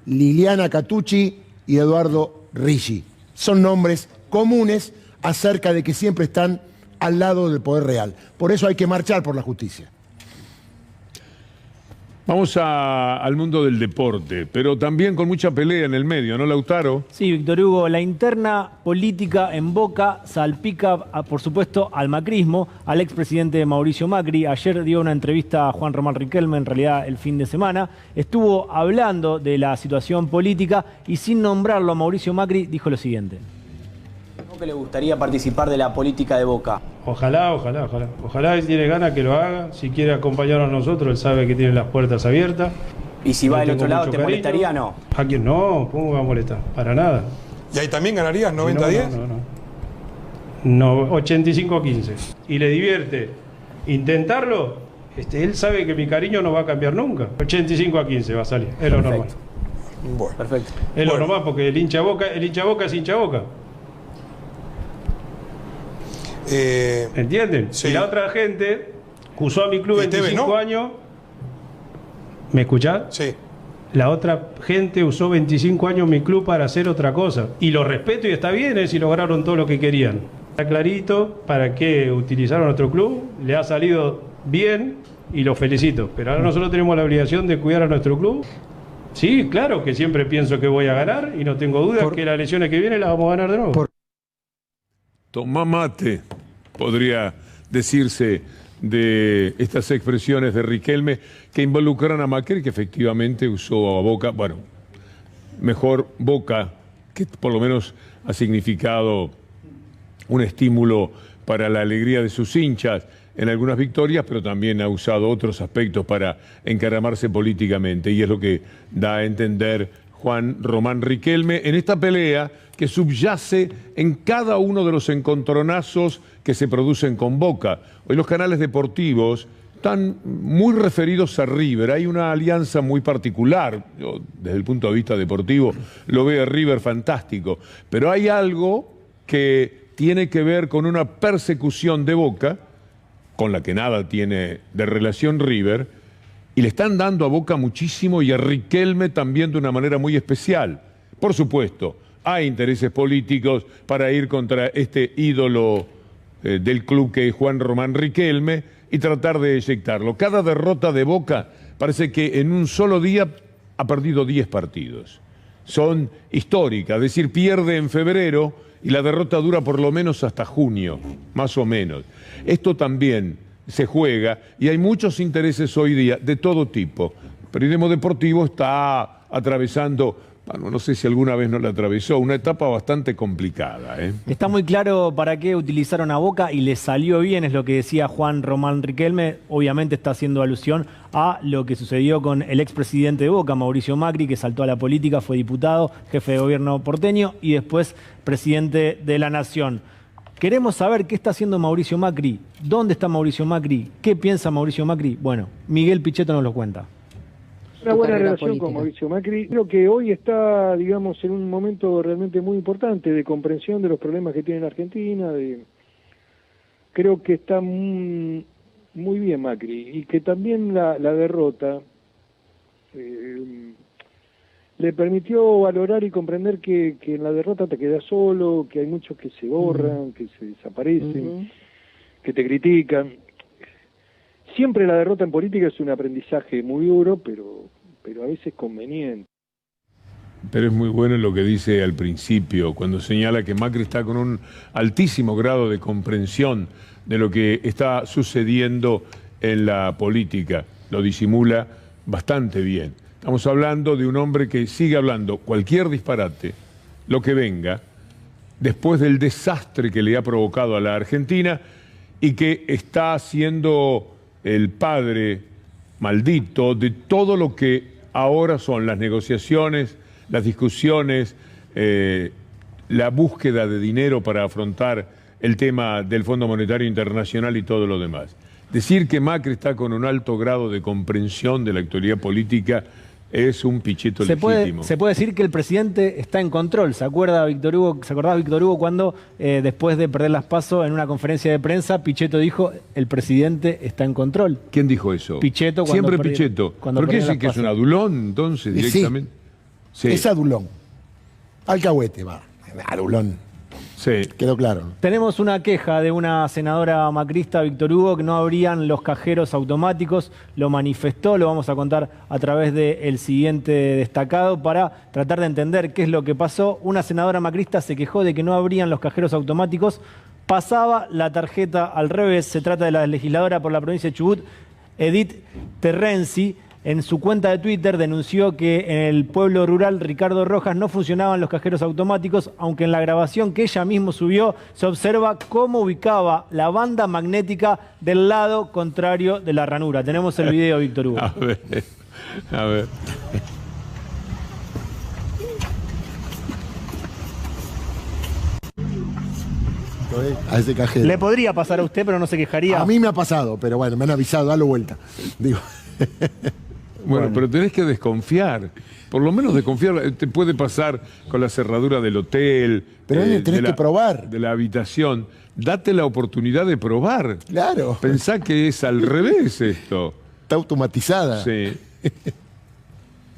Liliana Catucci y Eduardo Ricci. Son nombres comunes acerca de que siempre están al lado del poder real. Por eso hay que marchar por la justicia. Vamos al mundo del deporte, pero también con mucha pelea en el medio, ¿no, Lautaro? Sí, Víctor Hugo, la interna política en Boca salpica, por supuesto, al macrismo, al expresidente Mauricio Macri. Ayer dio una entrevista a Juan Román Riquelme, en realidad el fin de semana. Estuvo hablando de la situación política y sin nombrarlo a Mauricio Macri dijo lo siguiente. ¿Cómo que le gustaría participar de la política de Boca? Ojalá, ojalá, ojalá. Ojalá si tiene ganas que lo haga. Si quiere acompañarnos a nosotros, él sabe que tiene las puertas abiertas. ¿Y si va del otro lado, te molestaría o no? ¿A quién no? ¿Cómo va a molestar? Para nada. ¿Y ahí también ganarías 90-10? No, 85-15. Y le divierte intentarlo. Él sabe que mi cariño no va a cambiar nunca. 85-15 va a salir. Es lo normal. Bueno. Perfecto. Es lo normal porque el hincha Boca es hincha Boca. ¿Entienden? Sí. Y la otra gente usó a mi club 25 años. ¿Me escuchás? Sí. La otra gente usó 25 años mi club para hacer otra cosa. Y lo respeto y está bien, si lograron todo lo que querían. Está clarito para qué utilizaron nuestro club. Le ha salido bien y los felicito. Pero ahora nosotros tenemos la obligación de cuidar a nuestro club. Sí, claro que siempre pienso que voy a ganar y no tengo dudas que las elecciones que vienen las vamos a ganar de nuevo. Tomá mate, podría decirse de estas expresiones de Riquelme que involucran a Macri, que efectivamente usó a Boca, bueno, mejor Boca, que por lo menos ha significado un estímulo para la alegría de sus hinchas en algunas victorias, pero también ha usado otros aspectos para encaramarse políticamente, y es lo que da a entender Juan Román Riquelme en esta pelea que subyace en cada uno de los encontronazos que se producen con Boca. Hoy los canales deportivos están muy referidos a River, hay una alianza muy particular, yo, desde el punto de vista deportivo lo veo a River fantástico, pero hay algo que tiene que ver con una persecución de Boca, con la que nada tiene de relación River, y le están dando a Boca muchísimo y a Riquelme también de una manera muy especial. Por supuesto, hay intereses políticos para ir contra este ídolo del club que es Juan Román Riquelme y tratar de eyectarlo. Cada derrota de Boca parece que en un solo día ha perdido 10 partidos. Son históricas, es decir, pierde en febrero y la derrota dura por lo menos hasta junio, más o menos. Esto también se juega y hay muchos intereses hoy día de todo tipo. El periodismo deportivo está atravesando, bueno, no sé si alguna vez no la atravesó, una etapa bastante complicada. Está muy claro para qué utilizaron a Boca y les salió bien, es lo que decía Juan Román Riquelme. Obviamente está haciendo alusión a lo que sucedió con el expresidente de Boca, Mauricio Macri, que saltó a la política, fue diputado, jefe de gobierno porteño y después presidente de la Nación. Queremos saber qué está haciendo Mauricio Macri, dónde está Mauricio Macri, qué piensa Mauricio Macri. Bueno, Miguel Pichetto nos lo cuenta. Una buena relación con Mauricio Macri. Creo que hoy está, digamos, en un momento realmente muy importante de comprensión de los problemas que tiene la Argentina. Creo que está muy bien Macri y que también la derrota le permitió valorar y comprender que en la derrota te quedas solo, que hay muchos que se borran, que se desaparecen, que te critican. Siempre la derrota en política es un aprendizaje muy duro, pero a veces conveniente. Pero es muy bueno lo que dice al principio, cuando señala que Macri está con un altísimo grado de comprensión de lo que está sucediendo en la política. Lo disimula bastante bien. Estamos hablando de un hombre que sigue hablando cualquier disparate, lo que venga, después del desastre que le ha provocado a la Argentina y que está siendo el padre maldito de todo lo que ahora son las negociaciones, las discusiones, la búsqueda de dinero para afrontar el tema del Fondo Monetario Internacional y todo lo demás. Decir que Macri está con un alto grado de comprensión de la actualidad política es un Pichetto legítimo. Se puede decir que el presidente está en control. ¿Se acordaba Víctor Hugo cuando después de perder las PASO en una conferencia de prensa, Pichetto dijo, el presidente está en control? ¿Quién dijo eso? Pichetto. Siempre Pichetto. ¿Por qué dicen que es un adulón entonces directamente? Sí, es adulón. Alcahuete, va. Adulón. Sí. Quedó claro. Tenemos una queja de una senadora macrista, Víctor Hugo, que no abrían los cajeros automáticos. Lo manifestó, lo vamos a contar a través del siguiente destacado para tratar de entender qué es lo que pasó. Una senadora macrista se quejó de que no abrían los cajeros automáticos. Pasaba la tarjeta al revés. Se trata de la legisladora por la provincia de Chubut, Edith Terrenzi. En su cuenta de Twitter denunció que en el pueblo rural Ricardo Rojas no funcionaban los cajeros automáticos, aunque en la grabación que ella misma subió se observa cómo ubicaba la banda magnética del lado contrario de la ranura. Tenemos el video, Víctor Hugo. A ver. A ese cajero. Le podría pasar a usted, pero no se quejaría. A mí me ha pasado, pero bueno, me han avisado, dalo vuelta. Digo. Bueno, pero tenés que desconfiar. Por lo menos desconfiar. Te puede pasar con la cerradura del hotel. Pero tenés que probar. De la habitación. Date la oportunidad de probar. Claro. Pensá que es al revés esto. Está automatizada. Sí.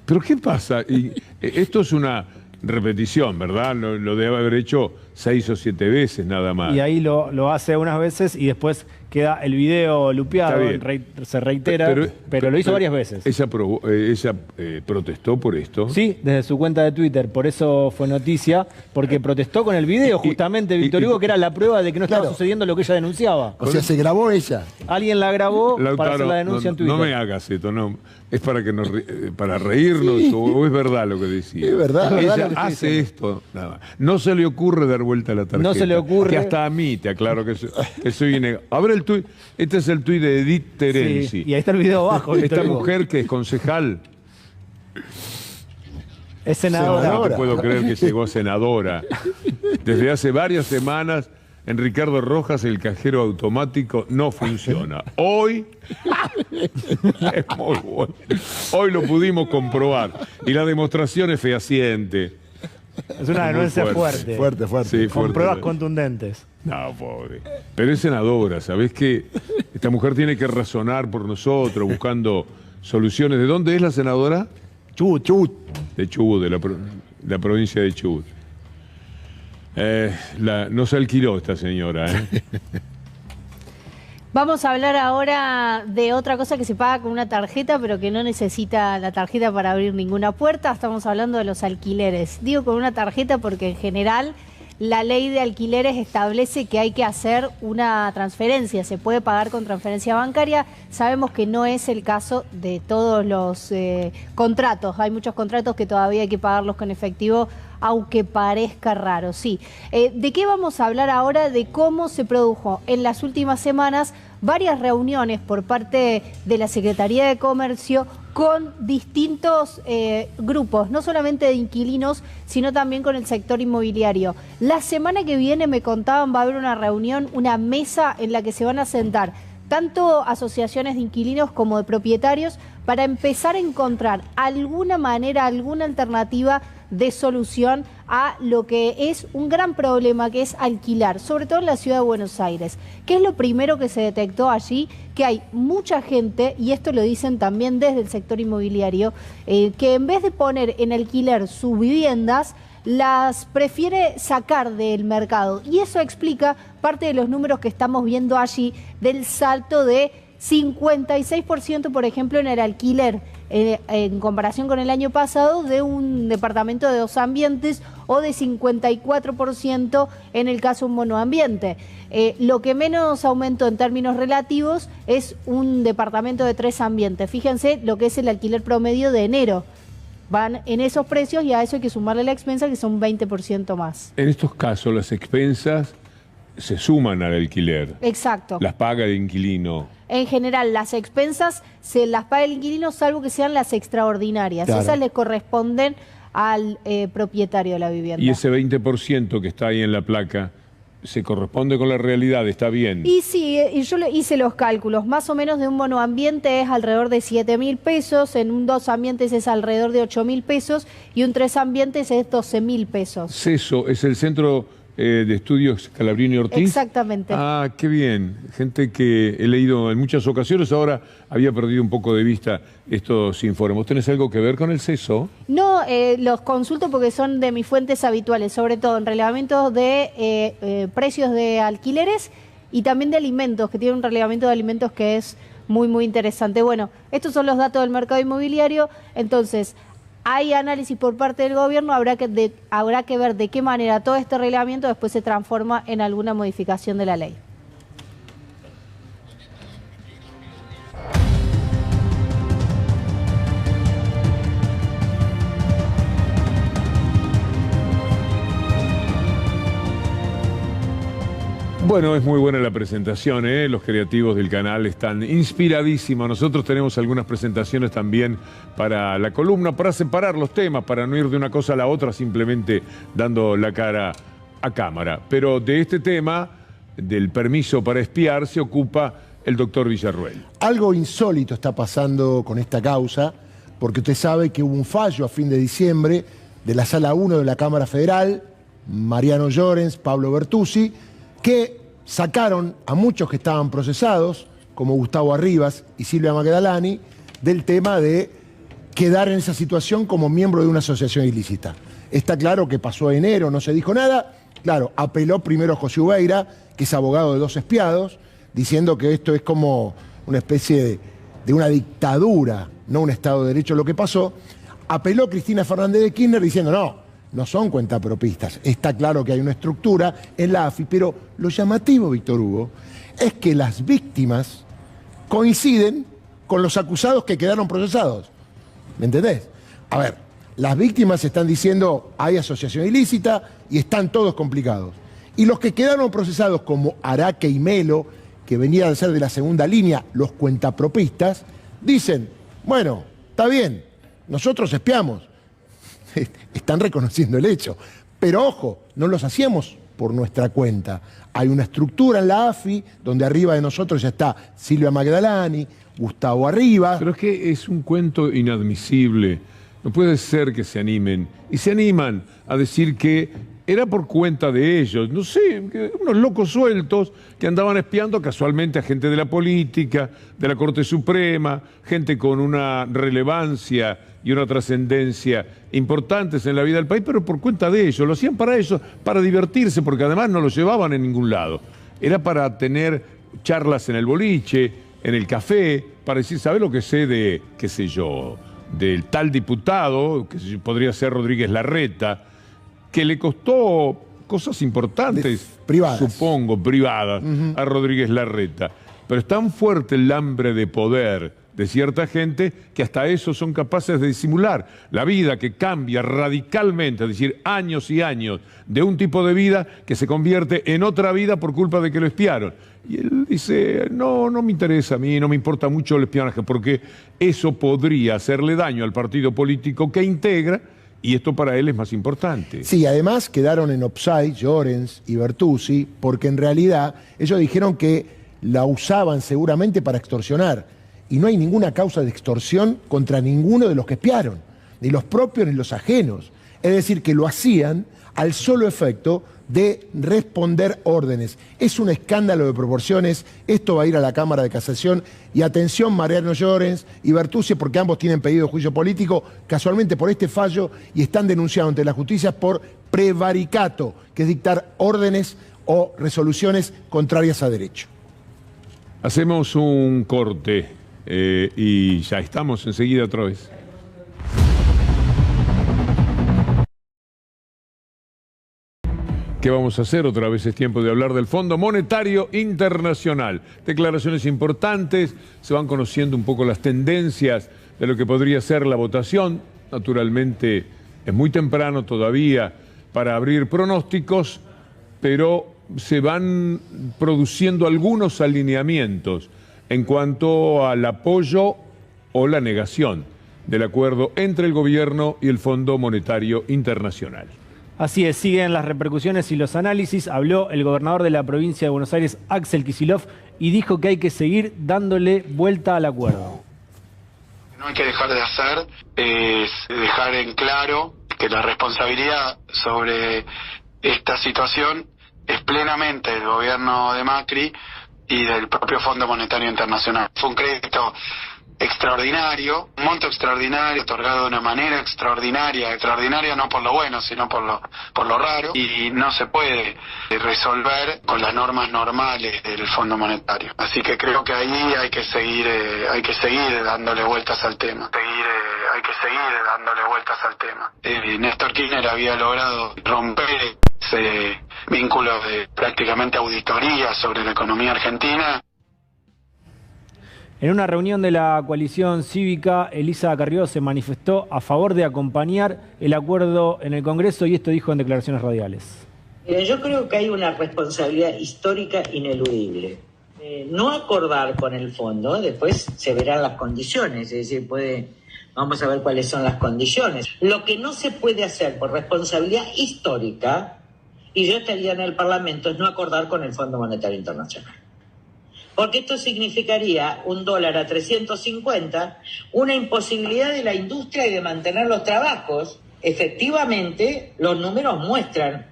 Pero ¿qué pasa? Y esto es una repetición, ¿verdad? Lo debe haber hecho 6 o 7 veces nada más. Y ahí lo hace unas veces y después queda el video lupeado, se reitera, pero lo hizo varias veces. ¿Ella protestó por esto? Sí, desde su cuenta de Twitter, por eso fue noticia, porque protestó con el video justamente Víctor Hugo, que era la prueba de que no estaba sucediendo lo que ella denunciaba. O sea, se grabó ella. Alguien la grabó para hacer la denuncia en Twitter. No me hagas esto, no. Es para que para reírnos, o es verdad lo que decía. Es verdad. Ella hace esto, nada. No se le ocurre dar vuelta a la tarjeta. No se le ocurre. Que hasta a mí te aclaro que soy innegable. Abre el tuit. Este es el tuit de Edith Terenzi. Sí, y ahí está el video abajo. Esta mujer que es concejal. Es senadora. No te puedo creer que llegó senadora. Desde hace varias semanas, en Ricardo Rojas el cajero automático no funciona. Hoy es muy bueno. Hoy lo pudimos comprobar. Y la demostración es fehaciente. Es una denuncia fuerte. Fuerte. Sí, con pruebas contundentes. No, pobre. Pero es senadora, ¿sabés qué? Esta mujer tiene que razonar por nosotros, buscando soluciones. ¿De dónde es la senadora? Chubut. De Chubut, de la provincia de Chubut. No se alquiló esta señora, ¿eh? Vamos a hablar ahora de otra cosa que se paga con una tarjeta, pero que no necesita la tarjeta para abrir ninguna puerta. Estamos hablando de los alquileres. Digo con una tarjeta porque en general la ley de alquileres establece que hay que hacer una transferencia. Se puede pagar con transferencia bancaria. Sabemos que no es el caso de todos los contratos. Hay muchos contratos que todavía hay que pagarlos con efectivo, aunque parezca raro, sí. ¿De qué vamos a hablar ahora? De cómo se produjo en las últimas semanas varias reuniones por parte de la Secretaría de Comercio con distintos grupos, no solamente de inquilinos, sino también con el sector inmobiliario. La semana que viene, me contaban, va a haber una reunión, una mesa en la que se van a sentar tanto asociaciones de inquilinos como de propietarios para empezar a encontrar alguna manera, alguna alternativa de solución a lo que es un gran problema, que es alquilar, sobre todo en la ciudad de Buenos Aires. ¿Qué es lo primero que se detectó allí? Que hay mucha gente, y esto lo dicen también desde el sector inmobiliario, que en vez de poner en alquiler sus viviendas, las prefiere sacar del mercado. Y eso explica parte de los números que estamos viendo allí, del salto de 56%, por ejemplo, en el alquiler, en comparación con el año pasado, de un departamento de 2 ambientes, o de 54% en el caso de un monoambiente. Lo que menos aumentó en términos relativos es un departamento de 3 ambientes. Fíjense lo que es el alquiler promedio de enero. Van en esos precios y a eso hay que sumarle la expensa, que son 20% más. En estos casos las expensas se suman al alquiler. Exacto. Las paga el inquilino. En general, las expensas se las paga el inquilino, salvo que sean las extraordinarias. Claro. Esas le corresponden al propietario de la vivienda. Y ese 20% que está ahí en la placa, ¿se corresponde con la realidad? ¿Está bien? Y sí, y yo hice los cálculos. Más o menos de un monoambiente es alrededor de 7.000 pesos, en un 2 ambientes es alrededor de 8.000 pesos y un 3 ambientes es 12.000 pesos. CESO es el Centro de Estudios Scalabrini Ortiz. Exactamente. Ah, qué bien. Gente que he leído en muchas ocasiones, ahora había perdido un poco de vista estos informes. ¿Vos tenés algo que ver con el CESO? No, los consulto porque son de mis fuentes habituales, sobre todo en relevamientos de precios de alquileres y también de alimentos, que tiene un relevamiento de alimentos que es muy, muy interesante. Bueno, estos son los datos del mercado inmobiliario, entonces hay análisis por parte del gobierno, habrá que ver de qué manera todo este reglamento después se transforma en alguna modificación de la ley. Bueno, es muy buena la presentación, ¿eh? Los creativos del canal están inspiradísimos. Nosotros tenemos algunas presentaciones también para la columna, para separar los temas, para no ir de una cosa a la otra simplemente dando la cara a cámara. Pero de este tema, del permiso para espiar, se ocupa el doctor Villarruel. Algo insólito está pasando con esta causa, porque usted sabe que hubo un fallo a fin de diciembre de la Sala 1 de la Cámara Federal, Mariano Llorens, Pablo Bertuzzi, que sacaron a muchos que estaban procesados, como Gustavo Arribas y Silvia Magdalani, del tema de quedar en esa situación como miembro de una asociación ilícita. Está claro que pasó enero, no se dijo nada. Claro, apeló primero José Ubeira, que es abogado de 2 espiados, diciendo que esto es como una especie de una dictadura, no un Estado de Derecho. Lo que pasó, apeló Cristina Fernández de Kirchner diciendo no son cuentapropistas, está claro que hay una estructura en la AFI, pero lo llamativo, Víctor Hugo, es que las víctimas coinciden con los acusados que quedaron procesados. ¿Me entendés? A ver, las víctimas están diciendo hay asociación ilícita y están todos complicados. Y los que quedaron procesados como Araque y Melo, que venían a ser de la segunda línea, los cuentapropistas, dicen, bueno, está bien, nosotros espiamos. Están reconociendo el hecho. Pero ojo, no los hacíamos por nuestra cuenta. Hay una estructura en la AFI donde arriba de nosotros ya está Silvia Magdalani, Gustavo Arribas. Pero es que es un cuento inadmisible. No puede ser que se animen. Y se animan a decir que era por cuenta de ellos. No sé, unos locos sueltos que andaban espiando casualmente a gente de la política, de la Corte Suprema, gente con una relevancia y una trascendencia importantes en la vida del país, pero por cuenta de ellos. Lo hacían para ellos, para divertirse, porque además no lo llevaban en ningún lado. Era para tener charlas en el boliche, en el café, para decir, ¿sabés lo que sé de, qué sé yo, del tal diputado, que podría ser Rodríguez Larreta, que le costó cosas importantes, privadas, supongo, privadas, a Rodríguez Larreta? Pero es tan fuerte el hambre de poder de cierta gente que hasta eso son capaces de disimular. La vida que cambia radicalmente, es decir, años y años de un tipo de vida que se convierte en otra vida por culpa de que lo espiaron. Y él dice, no me interesa a mí, no me importa mucho el espionaje, porque eso podría hacerle daño al partido político que integra, y esto para él es más importante. Sí, además quedaron en offside Llorens y Bertuzzi, porque en realidad ellos dijeron que la usaban seguramente para extorsionar. Y no hay ninguna causa de extorsión contra ninguno de los que espiaron, ni los propios ni los ajenos. Es decir, que lo hacían al solo efecto de responder órdenes. Es un escándalo de proporciones. Esto va a ir a la Cámara de Casación. Y atención, Mariano Llorens y Bertuzzi, porque ambos tienen pedido de juicio político casualmente por este fallo y están denunciados ante la justicia por prevaricato, que es dictar órdenes o resoluciones contrarias a derecho. Hacemos un corte. Y ya estamos enseguida otra vez. ¿Qué vamos a hacer? Otra vez es tiempo de hablar del Fondo Monetario Internacional. Declaraciones importantes, se van conociendo un poco las tendencias de lo que podría ser la votación. Naturalmente es muy temprano todavía para abrir pronósticos, pero se van produciendo algunos alineamientos en cuanto al apoyo o la negación del acuerdo entre el gobierno y el Fondo Monetario Internacional. Así es, siguen las repercusiones y los análisis. Habló el gobernador de la provincia de Buenos Aires, Axel Kicillof, y dijo que hay que seguir dándole vuelta al acuerdo. No hay que dejar de hacer es dejar en claro que la responsabilidad sobre esta situación es plenamente del gobierno de Macri y del propio Fondo Monetario Internacional. Fue un crédito extraordinario, un monto extraordinario, otorgado de una manera extraordinaria no por lo bueno, sino por lo raro, y no se puede resolver con las normas normales del Fondo Monetario. Así que creo que ahí hay que seguir dándole vueltas al tema. Néstor Kirchner había logrado romper ese vínculo de prácticamente auditoría sobre la economía argentina. En una reunión de la coalición cívica, Elisa Carrió se manifestó a favor de acompañar el acuerdo en el Congreso y esto dijo en declaraciones radiales. Yo creo que hay una responsabilidad histórica ineludible. No acordar con el fondo, después se verán las condiciones, es decir, vamos a ver cuáles son las condiciones. Lo que no se puede hacer por responsabilidad histórica, y yo estaría en el Parlamento, es no acordar con el Fondo Monetario Internacional. Porque esto significaría un dólar a 350, una imposibilidad de la industria y de mantener los trabajos. Efectivamente, los números muestran,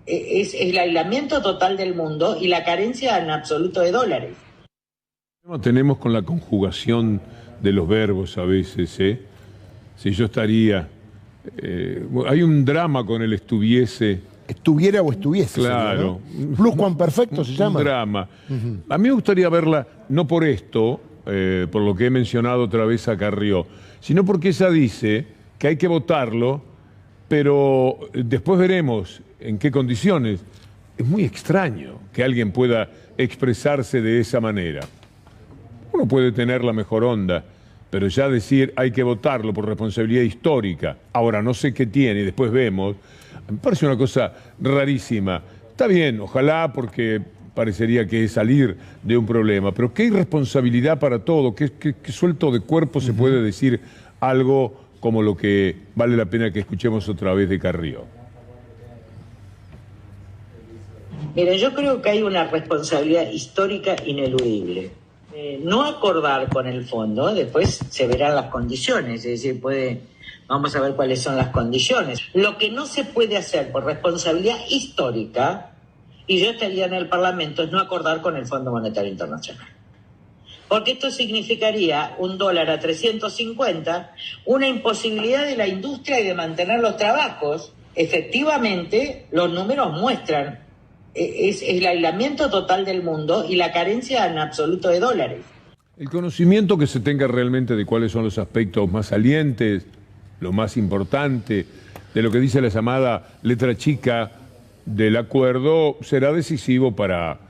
es el aislamiento total del mundo y la carencia en absoluto de dólares. Tenemos con la conjugación de los verbos a veces, Si yo estaría... hay un drama con el estuviese estuviera o estuviese. Claro. Sería, ¿no? Pluscuamperfecto se llama. Un drama. A mí me gustaría verla, no por esto, por lo que he mencionado otra vez a Carrió, sino porque ella dice que hay que votarlo, pero después veremos en qué condiciones. Es muy extraño que alguien pueda expresarse de esa manera. Uno puede tener la mejor onda, pero ya decir hay que votarlo por responsabilidad histórica, ahora no sé qué tiene y después vemos, me parece una cosa rarísima. Está bien, ojalá, porque parecería que es salir de un problema, pero qué irresponsabilidad para todo, qué suelto de cuerpo se puede decir algo como lo que vale la pena que escuchemos otra vez de Carrió. Mira, yo creo que hay una responsabilidad histórica ineludible. No acordar con el fondo, después se verán las condiciones, es decir, vamos a ver cuáles son las condiciones. Lo que no se puede hacer por responsabilidad histórica, y yo estaría en el Parlamento, es no acordar con el Fondo Monetario Internacional. Porque esto significaría un dólar a 350, una imposibilidad de la industria y de mantener los trabajos. Efectivamente, los números muestran es el aislamiento total del mundo y la carencia en absoluto de dólares. El conocimiento que se tenga realmente de cuáles son los aspectos más salientes, lo más importante, de lo que dice la llamada letra chica del acuerdo, será decisivo para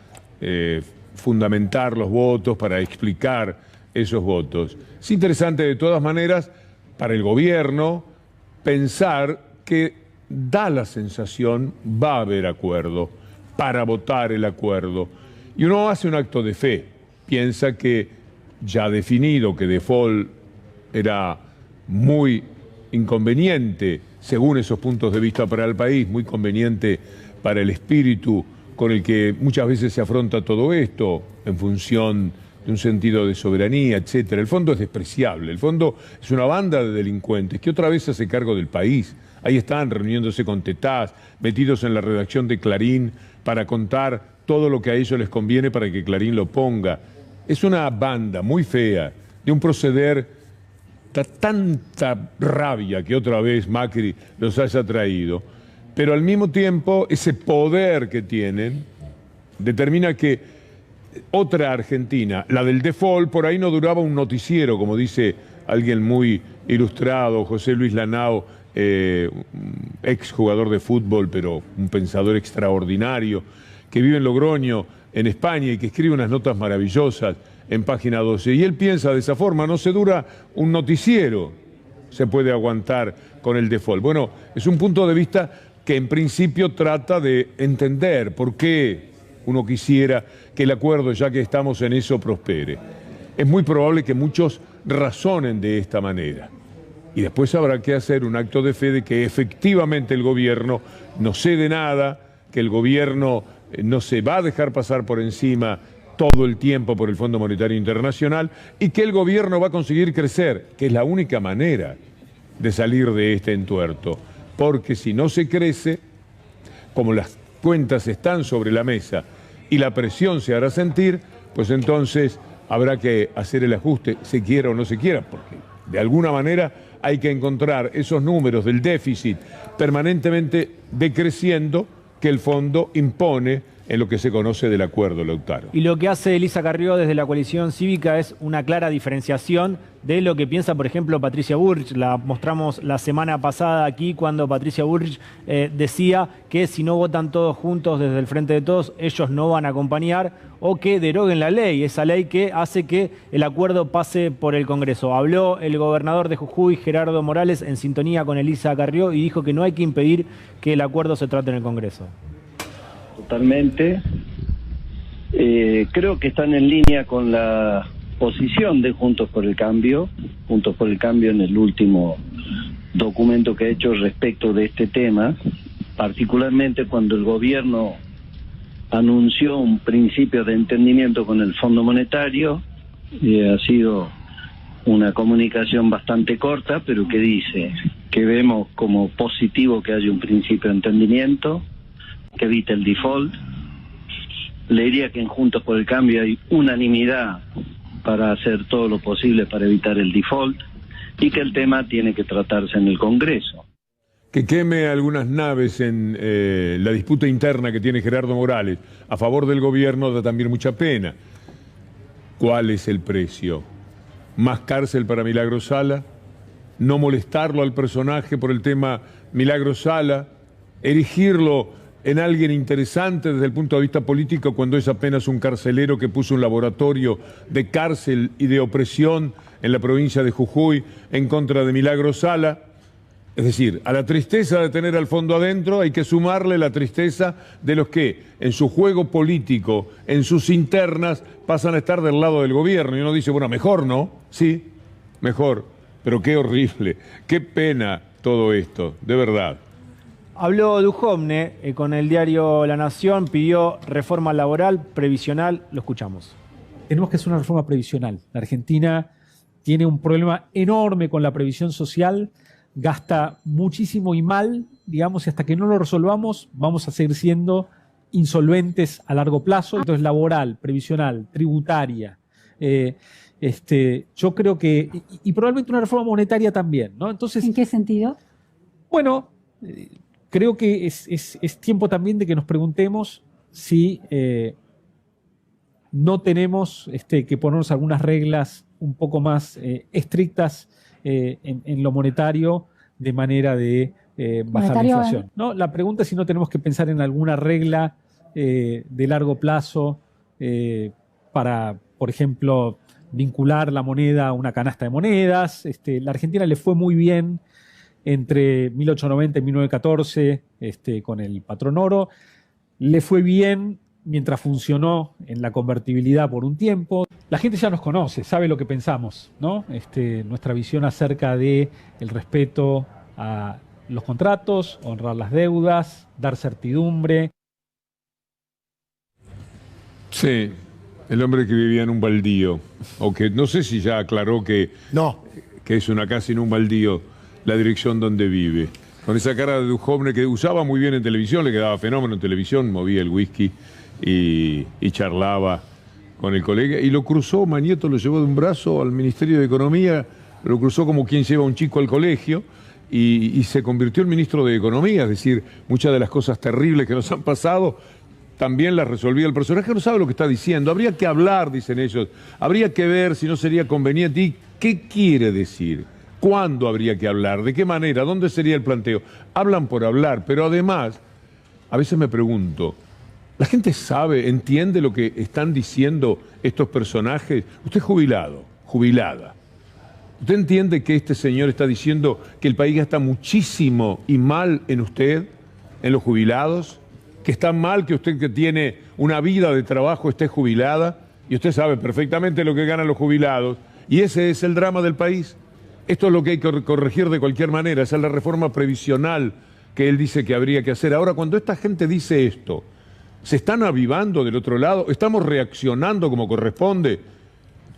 fundamentar los votos, para explicar esos votos. Es interesante de todas maneras para el gobierno pensar que da la sensación va a haber acuerdo para votar el acuerdo. Y uno hace un acto de fe, piensa que ya definido que default era muy inconveniente, según esos puntos de vista para el país, muy conveniente para el espíritu con el que muchas veces se afronta todo esto, en función de un sentido de soberanía, etcétera. El fondo es despreciable, el fondo es una banda de delincuentes que otra vez se hace cargo del país. Ahí están reuniéndose con Tetaz, metidos en la redacción de Clarín para contar todo lo que a ellos les conviene para que Clarín lo ponga. Es una banda muy fea, de un proceder, tanta rabia que otra vez Macri los haya traído. Pero al mismo tiempo, ese poder que tienen determina que otra Argentina, la del default, por ahí no duraba un noticiero, como dice alguien muy ilustrado, José Luis Lanao, ex jugador de fútbol, pero un pensador extraordinario, que vive en Logroño, en España, y que escribe unas notas maravillosas en Página 12. Y él piensa de esa forma, no se dura un noticiero, se puede aguantar con el default. Bueno, es un punto de vista que en principio trata de entender por qué uno quisiera que el acuerdo, ya que estamos en eso, prospere. Es muy probable que muchos razonen de esta manera. Y después habrá que hacer un acto de fe de que efectivamente el gobierno no cede nada, que el gobierno no se va a dejar pasar por encima todo el tiempo por el Fondo Monetario Internacional y que el gobierno va a conseguir crecer, que es la única manera de salir de este entuerto. Porque si no se crece, como las cuentas están sobre la mesa y la presión se hará sentir, pues entonces habrá que hacer el ajuste, se quiera o no se quiera, porque de alguna manera hay que encontrar esos números del déficit permanentemente decreciendo que el fondo impone en lo que se conoce del acuerdo, Lautaro. Y lo que hace Elisa Carrió desde la coalición cívica es una clara diferenciación de lo que piensa, por ejemplo, Patricia Bullrich. La mostramos la semana pasada aquí cuando Patricia Bullrich decía que si no votan todos juntos desde el Frente de Todos, ellos no van a acompañar o que deroguen la ley, esa ley que hace que el acuerdo pase por el Congreso. Habló el gobernador de Jujuy, Gerardo Morales, en sintonía con Elisa Carrió y dijo que no hay que impedir que el acuerdo se trate en el Congreso. Totalmente. Creo que están en línea con la posición de Juntos por el Cambio. Juntos por el Cambio en el último documento que ha hecho respecto de este tema, particularmente cuando el gobierno anunció un principio de entendimiento con el Fondo Monetario, ha sido una comunicación bastante corta, pero que dice que vemos como positivo que haya un principio de entendimiento, que evite el default. Le diría que en Juntos por el Cambio hay unanimidad para hacer todo lo posible para evitar el default y que el tema tiene que tratarse en el Congreso. Que queme algunas naves en la disputa interna que tiene Gerardo Morales a favor del gobierno da también mucha pena. ¿Cuál es el precio? ¿Más cárcel para Milagro Sala? ¿No molestarlo al personaje por el tema Milagro Sala? ¿Erigirlo en alguien interesante desde el punto de vista político cuando es apenas un carcelero que puso un laboratorio de cárcel y de opresión en la provincia de Jujuy en contra de Milagro Sala? Es decir, a la tristeza de tener al fondo adentro hay que sumarle la tristeza de los que en su juego político, en sus internas, pasan a estar del lado del gobierno. Y uno dice, bueno, mejor, ¿no? Sí, mejor. Pero qué horrible, qué pena todo esto, de verdad. Habló Duhovne con el diario La Nación, pidió reforma laboral, previsional, lo escuchamos. Tenemos que hacer una reforma previsional. La Argentina tiene un problema enorme con la previsión social, gasta muchísimo y mal, digamos, y hasta que no lo resolvamos vamos a seguir siendo insolventes a largo plazo. Entonces, laboral, previsional, tributaria, yo creo que, y probablemente una reforma monetaria también, ¿no? Entonces, ¿en qué sentido? Bueno, creo que es tiempo también de que nos preguntemos si no tenemos que ponernos algunas reglas un poco más estrictas en lo monetario, de manera de bajar la inflación, ¿no? La pregunta es si no tenemos que pensar en alguna regla de largo plazo para, por ejemplo, vincular la moneda a una canasta de monedas. La Argentina le fue muy bien entre 1890 y 1914 con el patrón oro. Le fue bien mientras funcionó en la convertibilidad por un tiempo. La gente ya nos conoce, sabe lo que pensamos, ¿no? Nuestra visión acerca de el respeto a los contratos, honrar las deudas, dar certidumbre. Sí, el hombre que vivía en un baldío, o que no sé si ya aclaró que es una casa en un baldío la dirección donde vive. Con esa cara de Duhovne que usaba muy bien en televisión, le quedaba fenómeno en televisión, movía el whisky y charlaba con el colega, y lo cruzó, Manieto lo llevó de un brazo al Ministerio de Economía, lo cruzó como quien lleva a un chico al colegio, y se convirtió en ministro de Economía. Es decir, muchas de las cosas terribles que nos han pasado también las resolvía el personaje. No sabe lo que está diciendo, habría que hablar, dicen ellos, habría que ver si no sería conveniente. ¿Y qué quiere decir? ¿Cuándo habría que hablar? ¿De qué manera? ¿Dónde sería el planteo? Hablan por hablar, pero además, a veces me pregunto, ¿la gente sabe, entiende lo que están diciendo estos personajes? Usted es jubilado, jubilada. ¿Usted entiende que este señor está diciendo que el país gasta muchísimo y mal en usted, en los jubilados? ¿Que está mal que usted, que tiene una vida de trabajo, esté jubilada? Y usted sabe perfectamente lo que ganan los jubilados. Y ese es el drama del país. Esto es lo que hay que corregir de cualquier manera. Esa es la reforma previsional que él dice que habría que hacer. Ahora, cuando esta gente dice esto, ¿se están avivando del otro lado? ¿Estamos reaccionando como corresponde?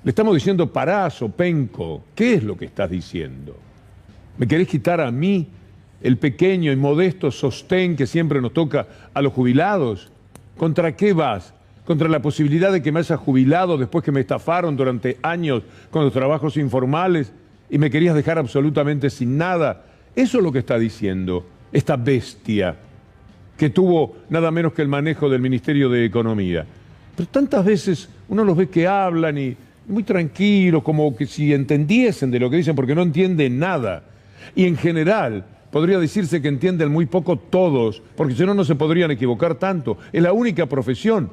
Le estamos diciendo, pará, sopenco. ¿Qué es lo que estás diciendo? ¿Me querés quitar a mí el pequeño y modesto sostén que siempre nos toca a los jubilados? ¿Contra qué vas? ¿Contra la posibilidad de que me haya jubilado después que me estafaron durante años con los trabajos informales y me querías dejar absolutamente sin nada? Eso es lo que está diciendo esta bestia que tuvo nada menos que el manejo del Ministerio de Economía. Pero tantas veces uno los ve que hablan y muy tranquilos, como que si entendiesen de lo que dicen, porque no entienden nada. Y en general, podría decirse que entienden muy poco todos, porque si no, no se podrían equivocar tanto. Es la única profesión.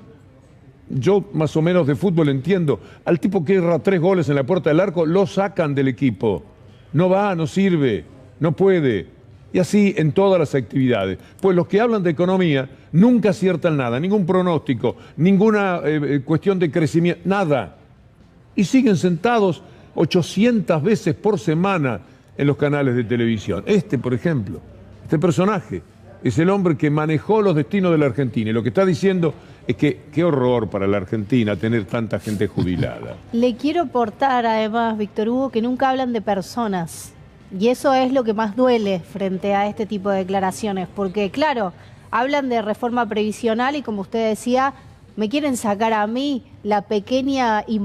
Yo más o menos de fútbol entiendo. Al tipo que erra 3 goles en la puerta del arco, lo sacan del equipo. No va, no sirve, no puede. Y así en todas las actividades. Pues los que hablan de economía nunca aciertan nada, ningún pronóstico, ninguna cuestión de crecimiento, nada. Y siguen sentados 800 veces por semana en los canales de televisión. Por ejemplo, este personaje es el hombre que manejó los destinos de la Argentina. Y lo que está diciendo es que qué horror para la Argentina tener tanta gente jubilada. Le quiero aportar además, Víctor Hugo, que nunca hablan de personas. Y eso es lo que más duele frente a este tipo de declaraciones. Porque, claro, hablan de reforma previsional y, como usted decía, me quieren sacar a mí el pequeño y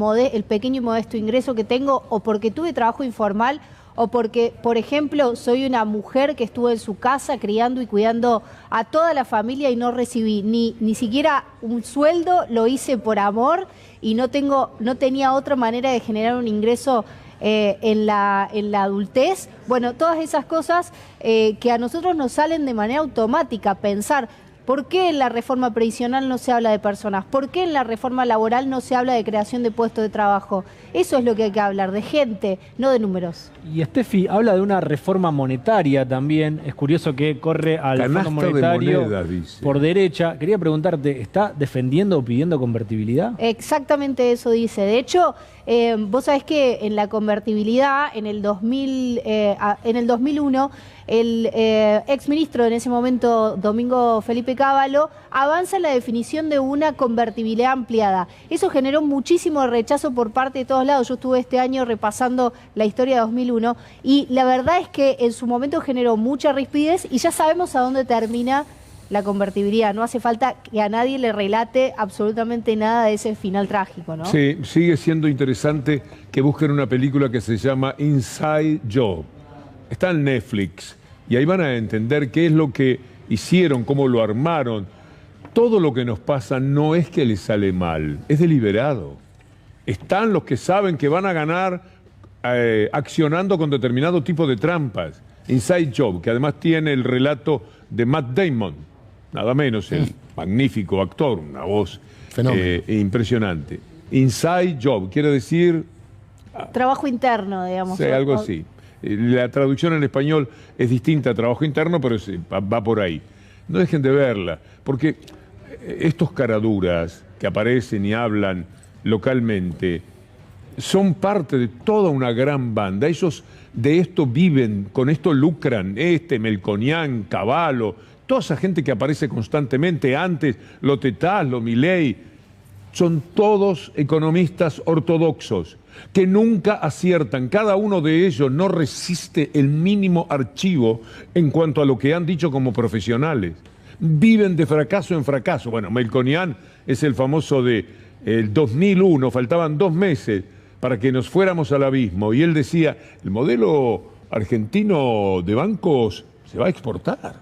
modesto ingreso que tengo, o porque tuve trabajo informal, o porque, por ejemplo, soy una mujer que estuvo en su casa criando y cuidando a toda la familia y no recibí ni siquiera un sueldo, lo hice por amor y no tenía otra manera de generar un ingreso en la adultez. Bueno, todas esas cosas que a nosotros nos salen de manera automática, pensar. ¿Por qué en la reforma previsional no se habla de personas? ¿Por qué en la reforma laboral no se habla de creación de puestos de trabajo? Eso es lo que hay que hablar, de gente, no de números. Y Steffi habla de una reforma monetaria también. Es curioso que corre al Canasta Fondo Monetario de monedas, dice. por derecha. Quería preguntarte, ¿está defendiendo o pidiendo convertibilidad? Exactamente eso dice. De hecho, vos sabés que en la convertibilidad, en el 2001, el exministro en ese momento, Domingo Felipe Cavallo, avanza en la definición de una convertibilidad ampliada. Eso generó muchísimo rechazo por parte de todos lados. Yo estuve este año repasando la historia de 2001 y la verdad es que en su momento generó mucha rispidez y ya sabemos a dónde termina la convertibilidad. No hace falta que a nadie le relate absolutamente nada de ese final trágico, ¿no? Sí, sigue siendo interesante que busquen una película que se llama Inside Job. Está en Netflix y ahí van a entender qué es lo que hicieron, cómo lo armaron. Todo lo que nos pasa no es que les sale mal, es deliberado. Están los que saben que van a ganar accionando con determinado tipo de trampas. Inside Job, que además tiene el relato de Matt Damon, nada menos, el magnífico actor, una voz impresionante. Inside Job quiere decir... Trabajo interno, digamos. Sí, algo así. La traducción en español es distinta a trabajo interno, pero va por ahí. No dejen de verla, porque estos caraduras que aparecen y hablan localmente son parte de toda una gran banda. Ellos de esto viven, con esto lucran. Melconian, Cavallo, toda esa gente que aparece constantemente antes, Lotetaz, Milei, son todos economistas ortodoxos que nunca aciertan. Cada uno de ellos no resiste el mínimo archivo en cuanto a lo que han dicho como profesionales. Viven de fracaso en fracaso. Bueno, Melconian es el famoso de el 2001, faltaban 2 meses para que nos fuéramos al abismo. Y él decía, el modelo argentino de bancos se va a exportar.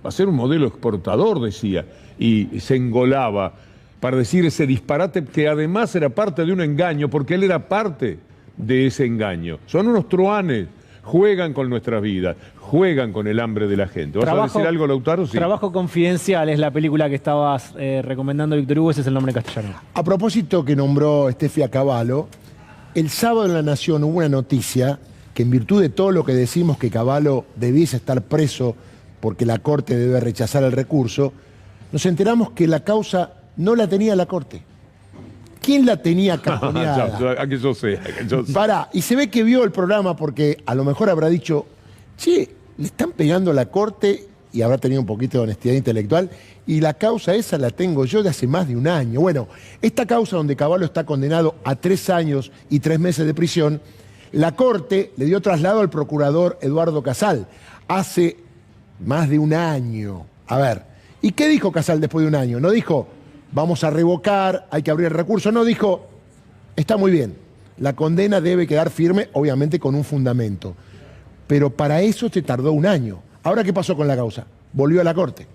Va a ser un modelo exportador, decía. Y se engolaba para decir ese disparate que además era parte de un engaño, porque él era parte de ese engaño. Son unos truanes, juegan con nuestras vidas, juegan con el hambre de la gente. ¿Vas a decir algo, Lautaro? Sí. Trabajo Confidencial es la película que estabas recomendando, Víctor Hugo, ese es el nombre castellano. A propósito que nombró Steffi a Cavallo, el sábado en La Nación hubo una noticia que en virtud de todo lo que decimos que Cavallo debiese estar preso porque la Corte debe rechazar el recurso, nos enteramos que la causa no la tenía la Corte. ¿Quién la tenía cajoneada? A que yo sé. Pará, y se ve que vio el programa porque a lo mejor habrá dicho, che, le están pegando a la Corte y habrá tenido un poquito de honestidad intelectual y la causa esa la tengo yo de hace más de 1 año. Bueno, esta causa donde Cavallo está condenado a 3 años y 3 meses de prisión, la Corte le dio traslado al procurador Eduardo Casal hace más de 1 año. A ver, ¿y qué dijo Casal después de 1 año? No dijo, vamos a revocar, hay que abrir el recurso. No, dijo, está muy bien, la condena debe quedar firme, obviamente con un fundamento. Pero para eso se tardó 1 año. Ahora, ¿qué pasó con la causa? Volvió a la Corte.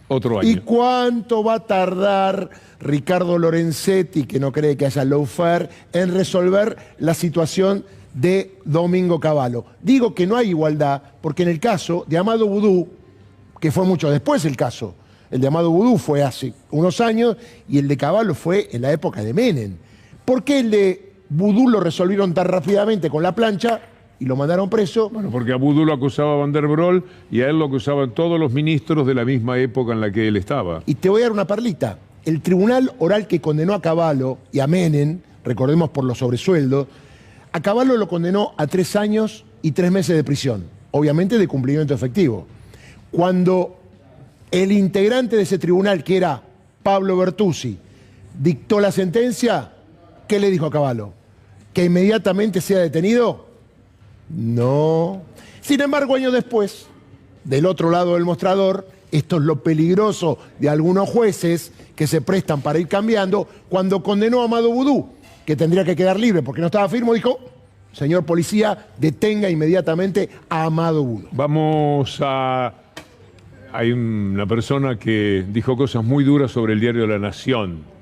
Otro año. ¿Y cuánto va a tardar Ricardo Lorenzetti, que no cree que haya lawfare, en resolver la situación de Domingo Cavallo? Digo que no hay igualdad, porque en el caso de Amado Vudú, que fue mucho después el caso, el de Amado Vudú fue hace unos años y el de Cavallo fue en la época de Menem. ¿Por qué el de Vudú lo resolvieron tan rápidamente con la plancha y lo mandaron preso? Bueno, porque a Vudú lo acusaba Van der Broel y a él lo acusaban todos los ministros de la misma época en la que él estaba. Y te voy a dar una perlita. El tribunal oral que condenó a Cavallo y a Menem, recordemos por los sobresueldos, a Cavallo lo condenó a 3 años y 3 meses de prisión, obviamente de cumplimiento efectivo. Cuando el integrante de ese tribunal, que era Pablo Bertuzzi, dictó la sentencia, ¿qué le dijo a Cavallo? ¿Que inmediatamente sea detenido? No. Sin embargo, años después, del otro lado del mostrador, esto es lo peligroso de algunos jueces que se prestan para ir cambiando, cuando condenó a Amado Vudú, que tendría que quedar libre porque no estaba firme, dijo, señor policía, detenga inmediatamente a Amado Budo. Hay una persona que dijo cosas muy duras sobre el diario La Nación.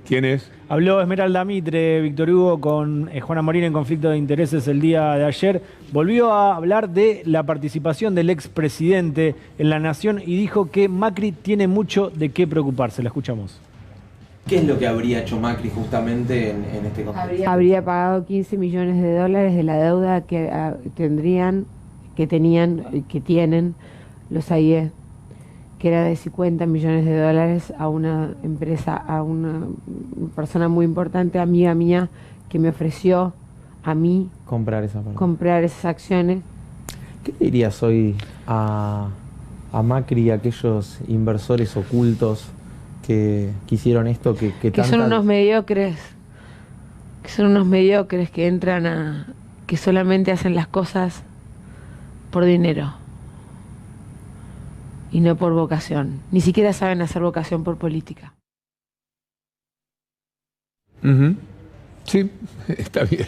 ¿Quién es? Habló Esmeralda Mitre, Víctor Hugo, con Juana Morín en conflicto de intereses el día de ayer. Volvió a hablar de la participación del expresidente en La Nación y dijo que Macri tiene mucho de qué preocuparse. La escuchamos. ¿Qué es lo que habría hecho Macri justamente en este conflicto? Habría pagado 15 millones de dólares de la deuda que tienen los AIE, que era de 50 millones de dólares a una empresa, a una persona muy importante, amiga mía, que me ofreció a mí comprar esas acciones. ¿Qué le dirías hoy a Macri y a aquellos inversores ocultos que hicieron esto? Que son unos mediocres, que entran que solamente hacen las cosas por dinero y no por vocación. Ni siquiera saben hacer vocación por política. Sí, está bien.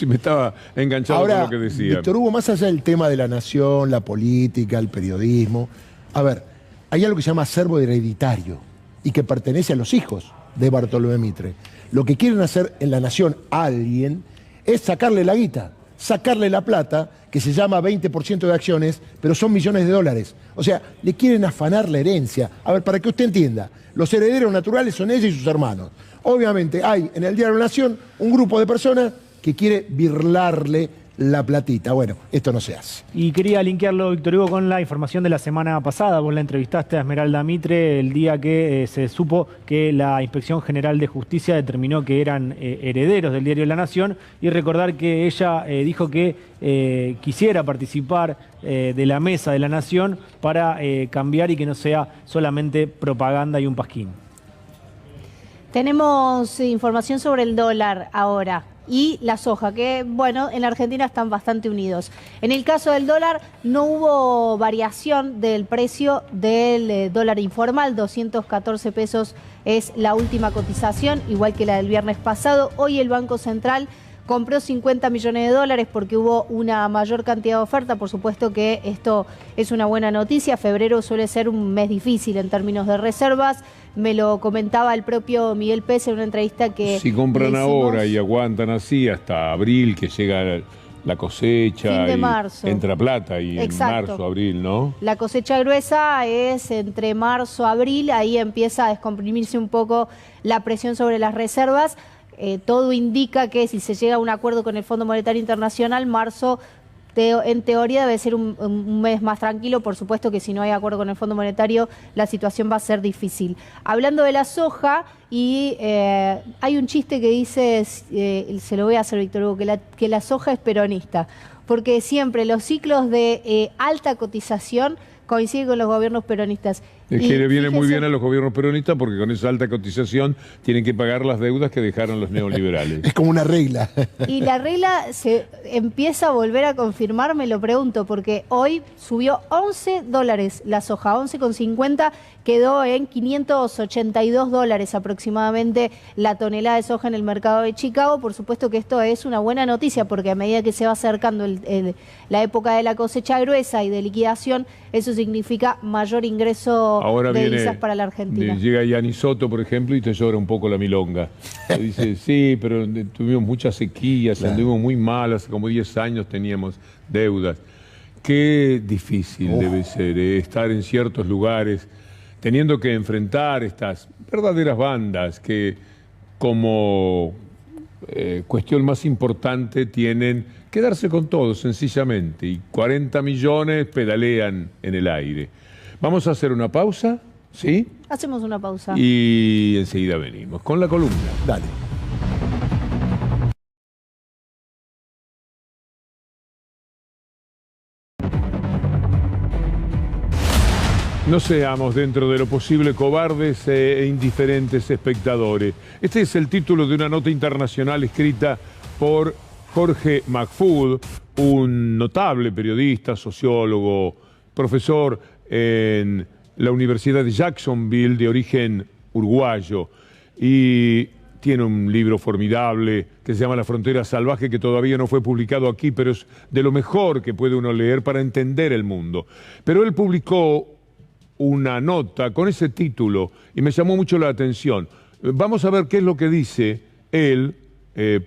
Me estaba enganchado con lo que decía. Víctor Hugo, más allá del tema de La Nación, la política, el periodismo, a ver, hay algo que se llama acervo hereditario y que pertenece a los hijos de Bartolomé Mitre. Lo que quieren hacer en La Nación a alguien es sacarle la guita, sacarle la plata, que se llama 20% de acciones, pero son millones de dólares. O sea, le quieren afanar la herencia. A ver, para que usted entienda, los herederos naturales son ella y sus hermanos. Obviamente hay en el diario La Nación un grupo de personas que quiere birlarle la platita. Bueno, esto no se hace. Y quería linkearlo, Víctor Hugo, con la información de la semana pasada. Vos la entrevistaste a Esmeralda Mitre el día que se supo que la Inspección General de Justicia determinó que eran herederos del diario La Nación, y recordar que ella dijo que quisiera participar de la mesa de La Nación para cambiar y que no sea solamente propaganda y un pasquín. Tenemos información sobre el dólar ahora y la soja, que bueno, en la Argentina están bastante unidos. En el caso del dólar no hubo variación del precio del dólar informal, 214 pesos es la última cotización, igual que la del viernes pasado. Hoy el Banco Central compró 50 millones de dólares porque hubo una mayor cantidad de oferta. Por supuesto que esto es una buena noticia. Febrero suele ser un mes difícil en términos de reservas. Me lo comentaba el propio Miguel Pérez en una entrevista que si compran ahora y aguantan así hasta abril, que llega la cosecha, fin de marzo. Entra plata y exacto. En marzo, abril, ¿no? La cosecha gruesa es entre marzo, abril, ahí empieza a descomprimirse un poco la presión sobre las reservas. Todo indica que si se llega a un acuerdo con el Fondo Monetario Internacional, marzo en teoría debe ser un mes más tranquilo. Por supuesto que si no hay acuerdo con el Fondo Monetario, la situación va a ser difícil. Hablando de la soja, y hay un chiste que dice, se lo voy a hacer, Víctor Hugo, que la soja es peronista, porque siempre los ciclos de alta cotización coinciden con los gobiernos peronistas. Es que le viene muy bien a los gobiernos peronistas porque con esa alta cotización tienen que pagar las deudas que dejaron los neoliberales. Es como una regla. Y la regla se empieza a volver a confirmar, me lo pregunto, porque hoy subió 11 dólares la soja, 11,50, quedó en 582 dólares aproximadamente la tonelada de soja en el mercado de Chicago. Por supuesto que esto es una buena noticia porque a medida que se va acercando la época de la cosecha gruesa y de liquidación, eso significa mayor ingreso ahora de viene, divisas para la Argentina. Llega Yanni Soto, por ejemplo, y te llora un poco la milonga. Dice, sí, pero tuvimos muchas sequías, claro. Anduvimos muy mal, hace como 10 años teníamos deudas. Qué difícil debe ser estar en ciertos lugares teniendo que enfrentar estas verdaderas bandas que como cuestión más importante tienen que darse con todo, sencillamente, y 40 millones pedalean en el aire. Vamos a hacer una pausa, ¿sí? Hacemos una pausa. Y enseguida venimos con la columna. Dale. No seamos, dentro de lo posible, cobardes e indiferentes espectadores. Este es el título de una nota internacional escrita por Jorge McFood, un notable periodista, sociólogo, profesor en la Universidad de Jacksonville, de origen uruguayo, y tiene un libro formidable que se llama La frontera salvaje, que todavía no fue publicado aquí, pero es de lo mejor que puede uno leer para entender el mundo. Pero él publicó una nota con ese título y me llamó mucho la atención. Vamos a ver qué es lo que dice él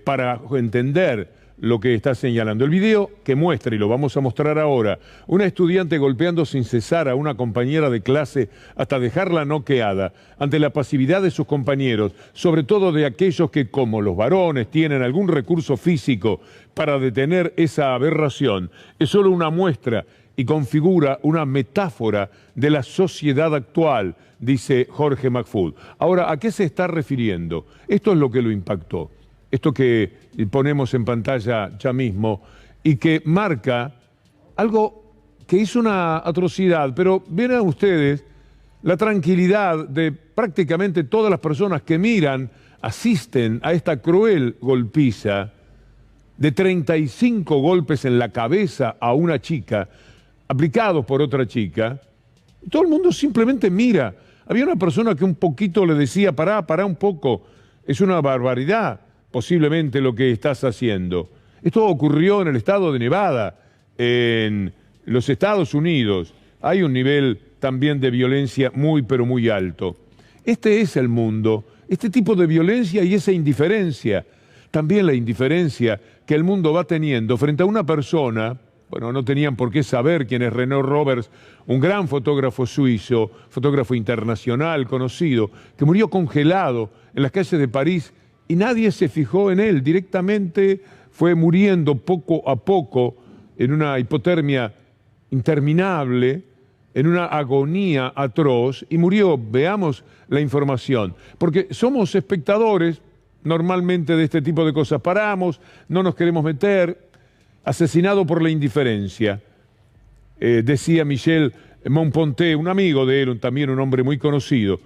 para entender lo que está señalando. El video que muestra, y lo vamos a mostrar ahora, una estudiante golpeando sin cesar a una compañera de clase hasta dejarla noqueada ante la pasividad de sus compañeros, sobre todo de aquellos que, como los varones, tienen algún recurso físico para detener esa aberración, es solo una muestra y configura una metáfora de la sociedad actual, dice Jorge Mahfoud. Ahora, ¿a qué se está refiriendo? Esto es lo que lo impactó. Esto que ponemos en pantalla ya mismo y que marca algo que es una atrocidad, pero miren ustedes la tranquilidad de prácticamente todas las personas que miran, asisten a esta cruel golpiza de 35 golpes en la cabeza a una chica, aplicados por otra chica. Todo el mundo simplemente mira. Había una persona que un poquito le decía, pará un poco, es una barbaridad posiblemente lo que estás haciendo. Esto ocurrió en el estado de Nevada, en los Estados Unidos. Hay un nivel también de violencia muy, pero muy alto. Este es el mundo, este tipo de violencia y esa indiferencia. También la indiferencia que el mundo va teniendo frente a una persona. Bueno, no tenían por qué saber quién es René Roberts, un gran fotógrafo suizo, fotógrafo internacional conocido, que murió congelado en las calles de París y nadie se fijó en él. Directamente fue muriendo poco a poco en una hipotermia interminable, en una agonía atroz, y murió. Veamos la información, porque somos espectadores normalmente de este tipo de cosas. Paramos, no nos queremos meter. Asesinado por la indiferencia, decía Michel Monponté, un amigo de él, también un hombre muy conocido,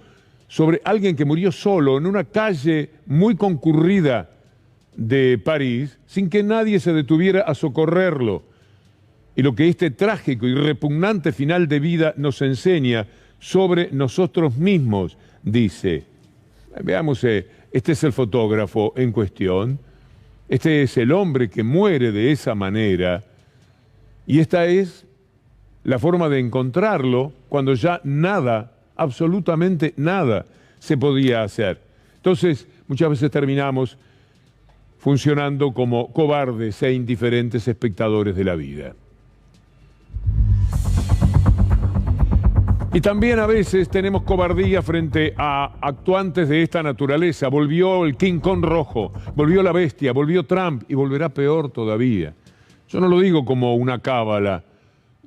sobre alguien que murió solo en una calle muy concurrida de París, sin que nadie se detuviera a socorrerlo. Y lo que este trágico y repugnante final de vida nos enseña sobre nosotros mismos, dice. Veamos, este es el fotógrafo en cuestión. Este es el hombre que muere de esa manera y esta es la forma de encontrarlo cuando ya nada, absolutamente nada, se podía hacer. Entonces, muchas veces terminamos funcionando como cobardes e indiferentes espectadores de la vida. Y también a veces tenemos cobardía frente a actuantes de esta naturaleza. Volvió el King Kong rojo, volvió la bestia, volvió Trump y volverá peor todavía. Yo no lo digo como una cábala.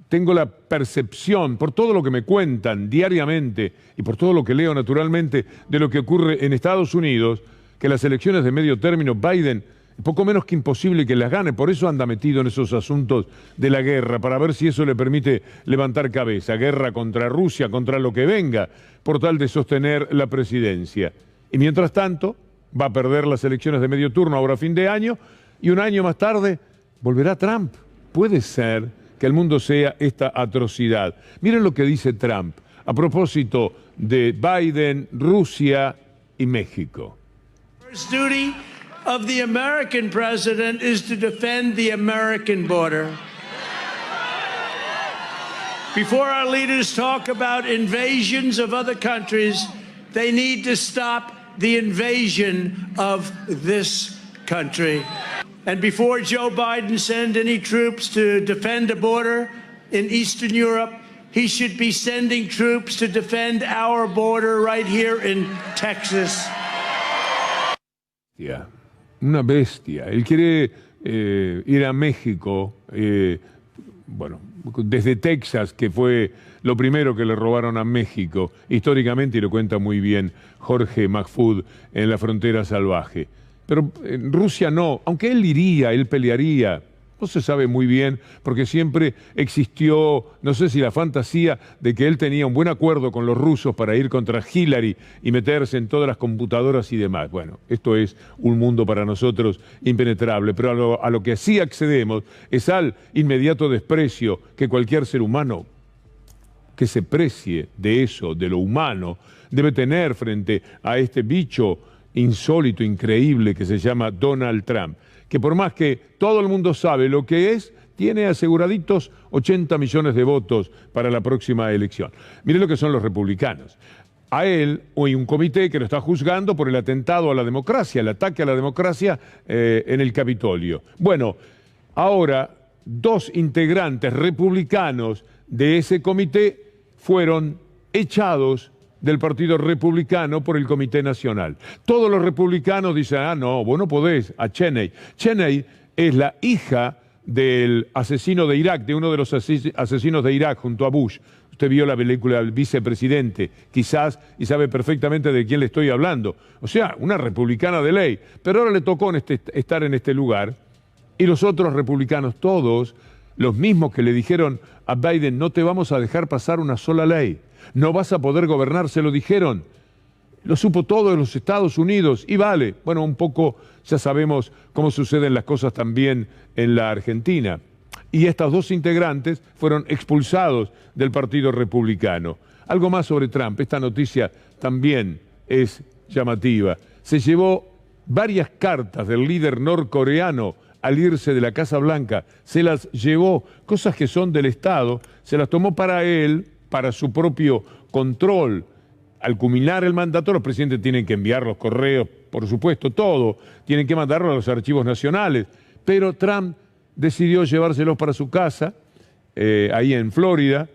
Tengo la percepción, por todo lo que me cuentan diariamente y por todo lo que leo naturalmente de lo que ocurre en Estados Unidos, que las elecciones de medio término, Biden, es poco menos que imposible que las gane. Por eso anda metido en esos asuntos de la guerra, para ver si eso le permite levantar cabeza. Guerra contra Rusia, contra lo que venga, por tal de sostener la presidencia. Y mientras tanto, va a perder las elecciones de medio turno ahora a fin de año, y un año más tarde volverá Trump. Puede ser que el mundo sea esta atrocidad. Miren lo que dice Trump a propósito de Biden, Rusia y México. First duty of the American president is to defend the American border. Before our leaders talk about invasions of other countries, they need to stop the invasion of this country. And before Joe Biden sends any troops to defend a border in Eastern Europe, he should be sending troops to defend our border right here in Texas. Yeah. Una bestia. Él quiere ir a México, bueno, desde Texas, que fue lo primero que le robaron a México, históricamente, y lo cuenta muy bien Jorge Mahfoud en La frontera salvaje. Pero en Rusia no, aunque él iría, él pelearía. No se sabe muy bien, porque siempre existió, no sé si la fantasía de que él tenía un buen acuerdo con los rusos para ir contra Hillary y meterse en todas las computadoras y demás. Bueno, esto es un mundo para nosotros impenetrable, pero a lo que sí accedemos es al inmediato desprecio que cualquier ser humano que se precie de eso, de lo humano, debe tener frente a este bicho insólito, increíble, que se llama Donald Trump, que por más que todo el mundo sabe lo que es, tiene aseguraditos 80 millones de votos para la próxima elección. Miren lo que son los republicanos. A él hay un comité que lo está juzgando por el atentado a la democracia, el ataque a la democracia en el Capitolio. Bueno, ahora 2 integrantes republicanos de ese comité fueron echados del Partido Republicano por el Comité Nacional. Todos los republicanos dicen, ah, no, vos no podés, a Cheney. Cheney es la hija del asesino de Irak, de uno de los asesinos de Irak junto a Bush. Usted vio la película El Vicepresidente, quizás, y sabe perfectamente de quién le estoy hablando. O sea, una republicana de ley. Pero ahora le tocó estar en este lugar, y los otros republicanos, todos, los mismos que le dijeron a Biden, no te vamos a dejar pasar una sola ley, no vas a poder gobernar, se lo dijeron. Lo supo todo en los Estados Unidos, y vale. Bueno, un poco ya sabemos cómo suceden las cosas también en la Argentina. Y estos 2 integrantes fueron expulsados del Partido Republicano. Algo más sobre Trump. Esta noticia también es llamativa. Se llevó varias cartas del líder norcoreano al irse de la Casa Blanca. Se las llevó, cosas que son del Estado, se las tomó para él, para su propio control. Al culminar el mandato, los presidentes tienen que enviar los correos, por supuesto, todo. Tienen que mandarlo a los archivos nacionales. Pero Trump decidió llevárselos para su casa, ahí en Florida,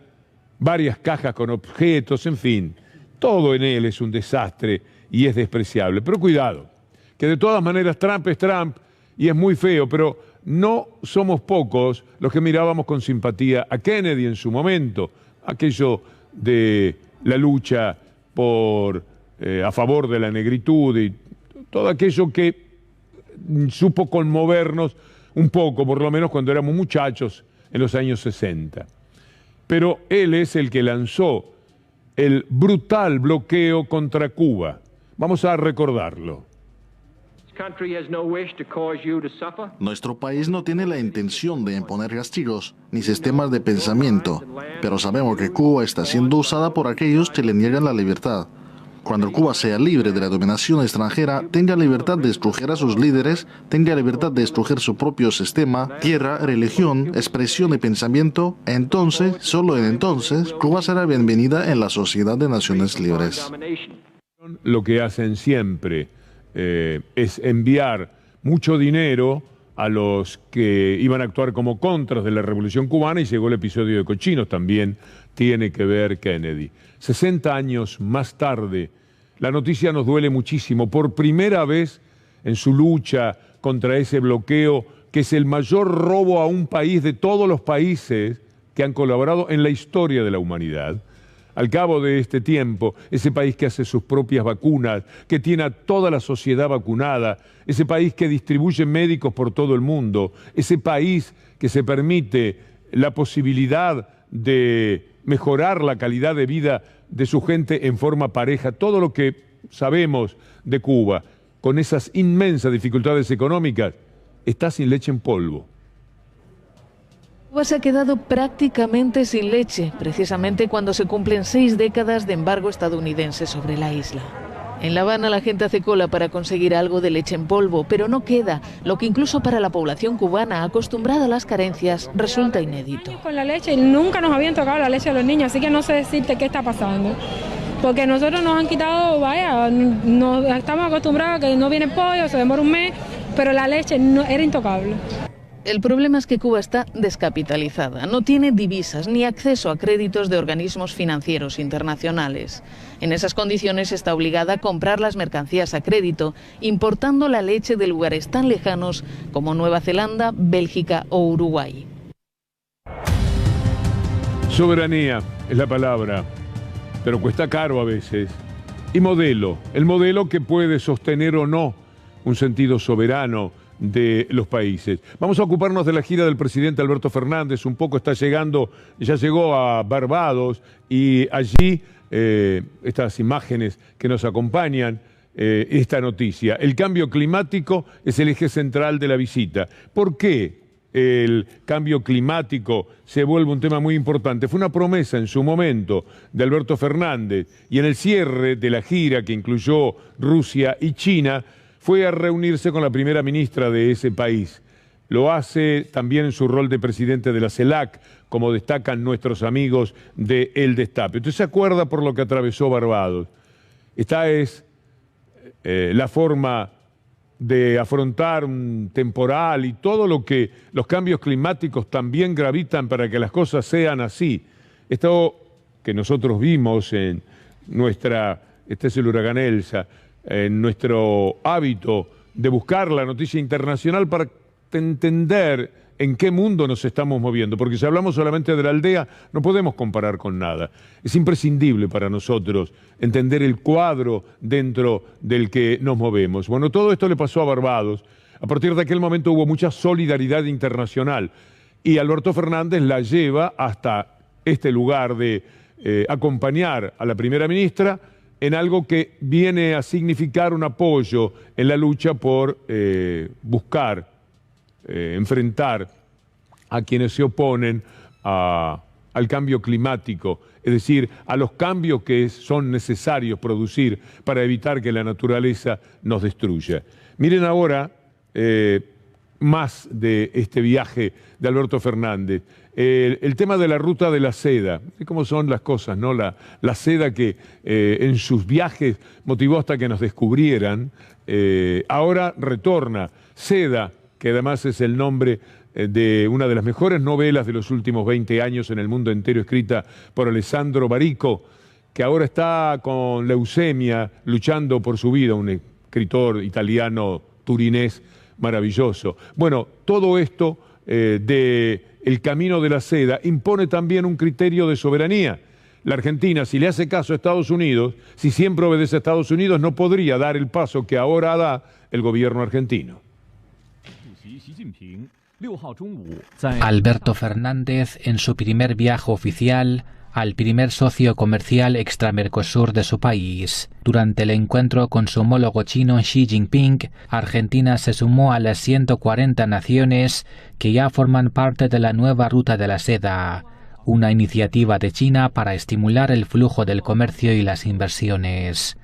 varias cajas con objetos, en fin. Todo en él es un desastre y es despreciable. Pero cuidado, que de todas maneras Trump es Trump y es muy feo, pero no somos pocos los que mirábamos con simpatía a Kennedy en su momento, aquello de la lucha a favor de la negritud y todo aquello que supo conmovernos un poco, por lo menos cuando éramos muchachos en los años 60. Pero él es el que lanzó el brutal bloqueo contra Cuba. Vamos a recordarlo. Nuestro país no tiene la intención de imponer castigos ni sistemas de pensamiento, pero sabemos que Cuba está siendo usada por aquellos que le niegan la libertad. Cuando Cuba sea libre de la dominación extranjera, tenga libertad de escoger a sus líderes, tenga libertad de escoger su propio sistema, tierra, religión, expresión y pensamiento, entonces, solo en entonces, Cuba será bienvenida en la sociedad de naciones libres. Lo que hacen siempre es enviar mucho dinero a los que iban a actuar como contras de la Revolución Cubana, y llegó el episodio de Cochinos, también tiene que ver Kennedy. 60 años más tarde, la noticia nos duele muchísimo. Por primera vez en su lucha contra ese bloqueo, que es el mayor robo a un país de todos los países que han colaborado en la historia de la humanidad. Al cabo de este tiempo, ese país que hace sus propias vacunas, que tiene a toda la sociedad vacunada, ese país que distribuye médicos por todo el mundo, ese país que se permite la posibilidad de mejorar la calidad de vida de su gente en forma pareja, todo lo que sabemos de Cuba, con esas inmensas dificultades económicas, está sin leche en polvo. Cuba se ha quedado prácticamente sin leche, precisamente cuando se cumplen 6 décadas de embargo estadounidense sobre la isla. En La Habana la gente hace cola para conseguir algo de leche en polvo, pero no queda, lo que incluso para la población cubana acostumbrada a las carencias resulta inédito. Con la leche nunca nos habían tocado la leche a los niños, así que no sé decirte qué está pasando. Porque nosotros nos han quitado, vaya, estamos acostumbrados a que no viene pollo, se demora un mes, pero la leche no, era intocable. El problema es que Cuba está descapitalizada, no tiene divisas ni acceso a créditos de organismos financieros internacionales. En esas condiciones está obligada a comprar las mercancías a crédito, importando la leche de lugares tan lejanos como Nueva Zelanda, Bélgica o Uruguay. Soberanía es la palabra, pero cuesta caro a veces. Y modelo, el modelo que puede sostener o no un sentido soberano de los países. Vamos a ocuparnos de la gira del presidente Alberto Fernández. Un poco está llegando, ya llegó a Barbados, y allí estas imágenes que nos acompañan, esta noticia. El cambio climático es el eje central de la visita. ¿Por qué el cambio climático se vuelve un tema muy importante. Fue una promesa en su momento de Alberto Fernández, y en el cierre de la gira que incluyó Rusia y China fue a reunirse con la primera ministra de ese país. Lo hace también en su rol de presidente de la CELAC, como destacan nuestros amigos de El Destape. Usted se acuerda por lo que atravesó Barbados. Esta es la forma de afrontar un temporal y todo lo que los cambios climáticos también gravitan para que las cosas sean así. Esto que nosotros vimos en este es el huracán Elsa, en nuestro hábito de buscar la noticia internacional para entender en qué mundo nos estamos moviendo, porque si hablamos solamente de la aldea no podemos comparar con nada. Es imprescindible para nosotros entender el cuadro dentro del que nos movemos. Bueno, todo esto le pasó a Barbados. A partir de aquel momento hubo mucha solidaridad internacional y Alberto Fernández la lleva hasta este lugar de acompañar a la primera ministra en algo que viene a significar un apoyo en la lucha por buscar enfrentar a quienes se oponen al cambio climático, es decir, a los cambios que son necesarios producir para evitar que la naturaleza nos destruya. Miren ahora más de este viaje de Alberto Fernández. El tema de la ruta de la seda, cómo son las cosas, ¿no? La seda que en sus viajes motivó hasta que nos descubrieran, ahora retorna. Seda, que además es el nombre de una de las mejores novelas de los últimos 20 años en el mundo entero, escrita por Alessandro Barico, que ahora está con leucemia luchando por su vida, un escritor italiano turinés maravilloso. Bueno, todo esto de el camino de la seda impone también un criterio de soberanía. La Argentina, si le hace caso a Estados Unidos, si siempre obedece a Estados Unidos, no podría dar el paso que ahora da el gobierno argentino. Alberto Fernández, en su primer viaje oficial al primer socio comercial extra-Mercosur de su país. Durante el encuentro con su homólogo chino Xi Jinping, Argentina se sumó a las 140 naciones que ya forman parte de la nueva Ruta de la Seda, una iniciativa de China para estimular el flujo del comercio y las inversiones.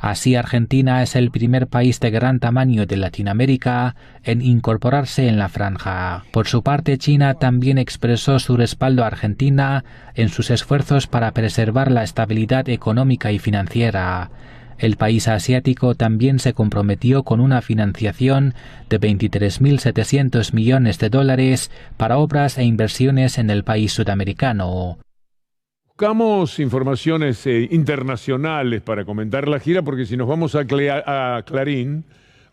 Así, Argentina es el primer país de gran tamaño de Latinoamérica en incorporarse en la franja. Por su parte, China también expresó su respaldo a Argentina en sus esfuerzos para preservar la estabilidad económica y financiera. El país asiático también se comprometió con una financiación de 23.700 millones de dólares para obras e inversiones en el país sudamericano. Buscamos informaciones internacionales para comentar la gira, porque si nos vamos a Clarín,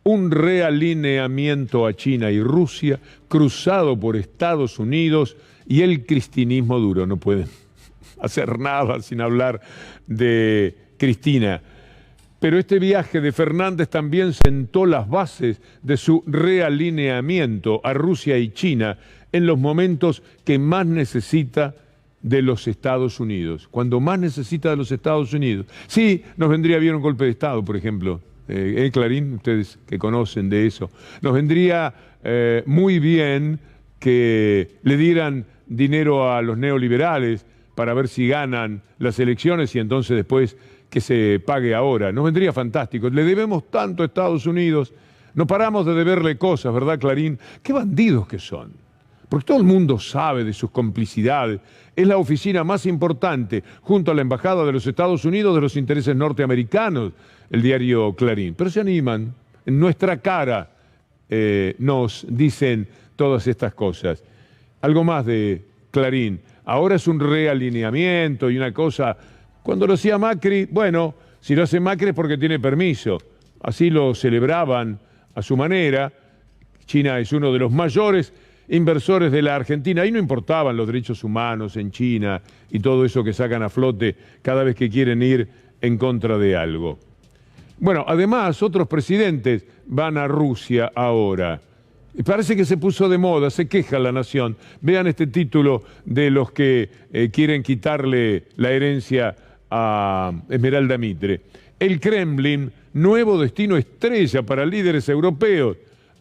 un realineamiento a China y Rusia cruzado por Estados Unidos y el cristinismo duro. No pueden hacer nada sin hablar de Cristina. Pero este viaje de Fernández también sentó las bases de su realineamiento a Rusia y China en los momentos que más necesita de los Estados Unidos, cuando más necesita de los Estados Unidos. Sí, nos vendría bien un golpe de Estado, por ejemplo, Clarín, ustedes que conocen de eso. Nos vendría muy bien que le dieran dinero a los neoliberales para ver si ganan las elecciones y entonces después que se pague ahora. Nos vendría fantástico. Le debemos tanto a Estados Unidos, no paramos de deberle cosas, ¿verdad, Clarín? ¡Qué bandidos que son! Porque todo el mundo sabe de sus complicidades. Es la oficina más importante, junto a la Embajada de los Estados Unidos, de los intereses norteamericanos, el diario Clarín. Pero se animan, en nuestra cara nos dicen todas estas cosas. Algo más de Clarín. Ahora es un realineamiento y una cosa. Cuando lo hacía Macri, bueno, si lo hace Macri es porque tiene permiso. Así lo celebraban a su manera. China es uno de los mayores inversores de la Argentina. Ahí no importaban los derechos humanos en China y todo eso que sacan a flote cada vez que quieren ir en contra de algo. Bueno, además otros presidentes van a Rusia ahora. Y parece que se puso de moda, se queja la nación. Vean este título de los que quieren quitarle la herencia a Esmeralda Mitre. El Kremlin, nuevo destino estrella para líderes europeos.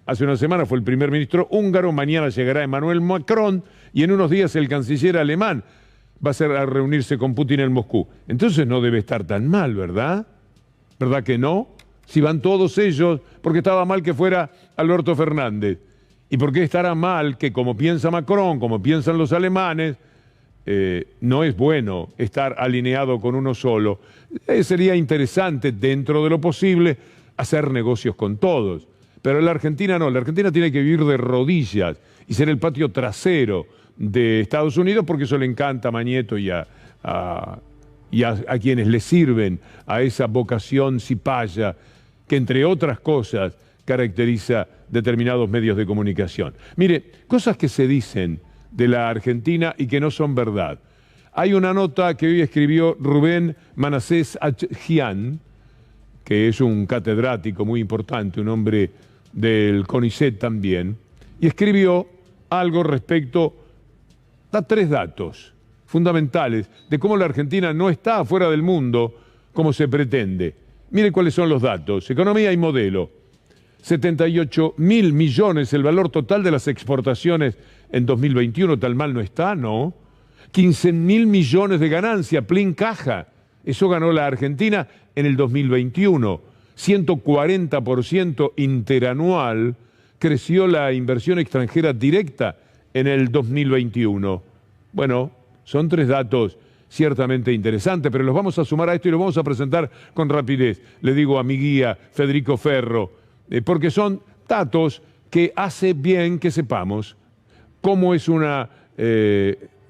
Hace una semana fue el primer ministro húngaro, mañana llegará Emmanuel Macron y en unos días el canciller alemán va a reunirse con Putin en Moscú. Entonces no debe estar tan mal, ¿verdad? ¿Verdad que no? Si van todos ellos, porque estaba mal que fuera Alberto Fernández. ¿Y por qué estará mal que, como piensa Macron, como piensan los alemanes, no es bueno estar alineado con uno solo? Sería interesante, dentro de lo posible, hacer negocios con todos. Pero la Argentina no, la Argentina tiene que vivir de rodillas y ser el patio trasero de Estados Unidos, porque eso le encanta a Mañeto y a quienes le sirven a esa vocación cipaya que, entre otras cosas, caracteriza determinados medios de comunicación. Mire, cosas que se dicen de la Argentina y que no son verdad. Hay una nota que hoy escribió Rubén Manasés Achjian, que es un catedrático muy importante, un hombre del CONICET también, y escribió algo respecto a 3 datos fundamentales de cómo la Argentina no está afuera del mundo como se pretende. Mire cuáles son los datos. Economía y modelo. 78.000 millones el valor total de las exportaciones en 2021, tal mal no está, ¿no? 15.000 millones de ganancia, plin caja. Eso ganó la Argentina en el 2021. 140% interanual creció la inversión extranjera directa en el 2021. Bueno, son 3 datos ciertamente interesantes, pero los vamos a sumar a esto y los vamos a presentar con rapidez. Le digo a mi guía, Federico Ferro, porque son datos que hace bien que sepamos cómo es una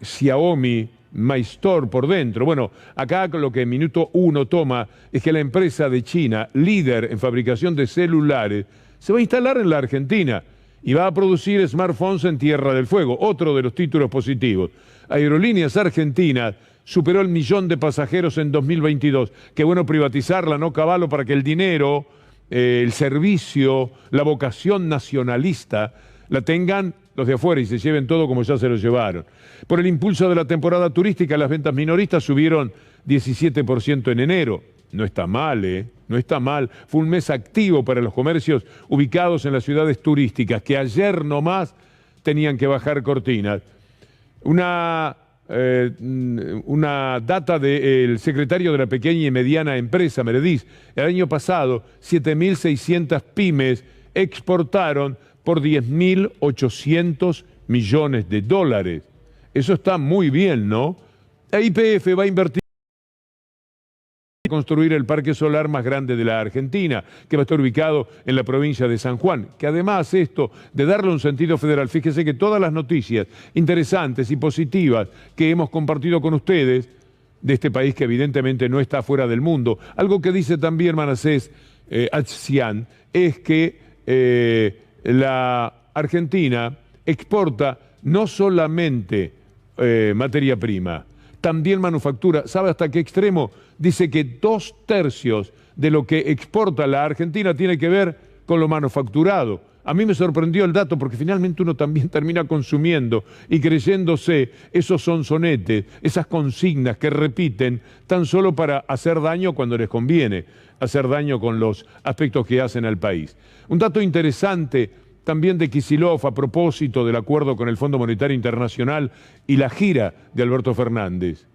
Xiaomi My Store por dentro. Bueno, acá lo que en minuto 1 toma es que la empresa de China, líder en fabricación de celulares, se va a instalar en la Argentina y va a producir smartphones en Tierra del Fuego. Otro de los títulos positivos. Aerolíneas Argentinas superó el 1.000.000 de pasajeros en 2022. Qué bueno privatizarla, ¿no, Caballo? Para que el dinero, el servicio, la vocación nacionalista la tengan los de afuera y se lleven todo como ya se lo llevaron. Por el impulso de la temporada turística, las ventas minoristas subieron 17% en enero. No está mal, ¿eh? No está mal. Fue un mes activo para los comercios ubicados en las ciudades turísticas, que ayer nomás tenían que bajar cortinas. Una data del secretario de la pequeña y mediana empresa, Meredith. El año pasado, 7.600 pymes exportaron por 10.800 millones de dólares. Eso está muy bien, ¿no? La YPF va a invertir en construir el parque solar más grande de la Argentina, que va a estar ubicado en la provincia de San Juan, que además esto de darle un sentido federal, fíjese que todas las noticias interesantes y positivas que hemos compartido con ustedes de este país que evidentemente no está fuera del mundo, algo que dice también Manasés Achjian, es que la Argentina exporta no solamente materia prima, también manufactura. ¿Sabe hasta qué extremo? Dice que 2/3 de lo que exporta la Argentina tiene que ver con lo manufacturado. A mí me sorprendió el dato porque finalmente uno también termina consumiendo y creyéndose esos sonsonetes, esas consignas que repiten tan solo para hacer daño cuando les conviene, hacer daño con los aspectos que hacen al país. Un dato interesante también de Kicillof a propósito del acuerdo con el Fondo Monetario Internacional y la gira de Alberto Fernández.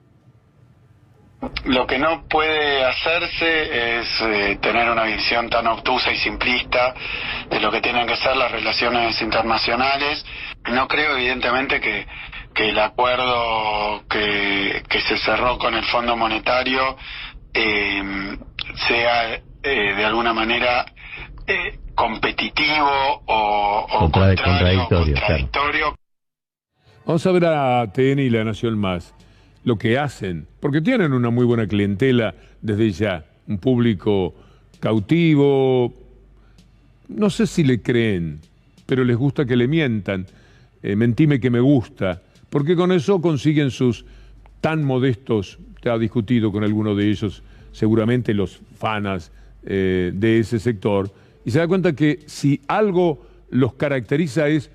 Lo que no puede hacerse es tener una visión tan obtusa y simplista de lo que tienen que ser las relaciones internacionales. No creo, evidentemente, que el acuerdo que se cerró con el Fondo Monetario sea de alguna manera competitivo o contradictorio. Claro. Vamos a ver a TN y La Nación Más lo que hacen, porque tienen una muy buena clientela desde ya, un público cautivo, no sé si le creen, pero les gusta que le mientan, mentime que me gusta, porque con eso consiguen sus tan modestos, te ha discutido con alguno de ellos, seguramente los fanas de ese sector, y se da cuenta que si algo los caracteriza es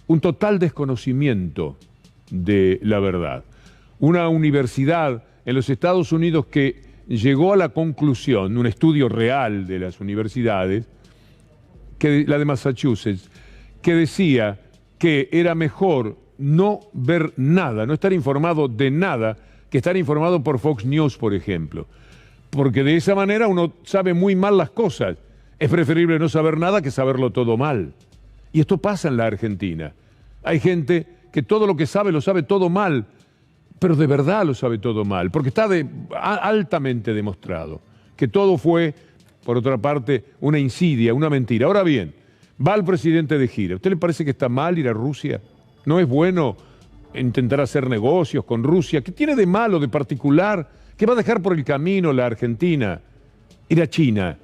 un total desconocimiento de la verdad. Una universidad en los Estados Unidos que llegó a la conclusión, un estudio real de las universidades, la de Massachusetts, que decía que era mejor no ver nada, no estar informado de nada, que estar informado por Fox News, por ejemplo. Porque de esa manera uno sabe muy mal las cosas. Es preferible no saber nada que saberlo todo mal. Y esto pasa en la Argentina. Hay gente que todo lo que sabe lo sabe todo mal, pero de verdad lo sabe todo mal, porque está altamente demostrado que todo fue, por otra parte, una insidia, una mentira. Ahora bien, va el presidente de gira. ¿A usted le parece que está mal ir a Rusia? ¿No es bueno intentar hacer negocios con Rusia? ¿Qué tiene de malo, de particular? ¿Qué va a dejar por el camino la Argentina? Ir a China,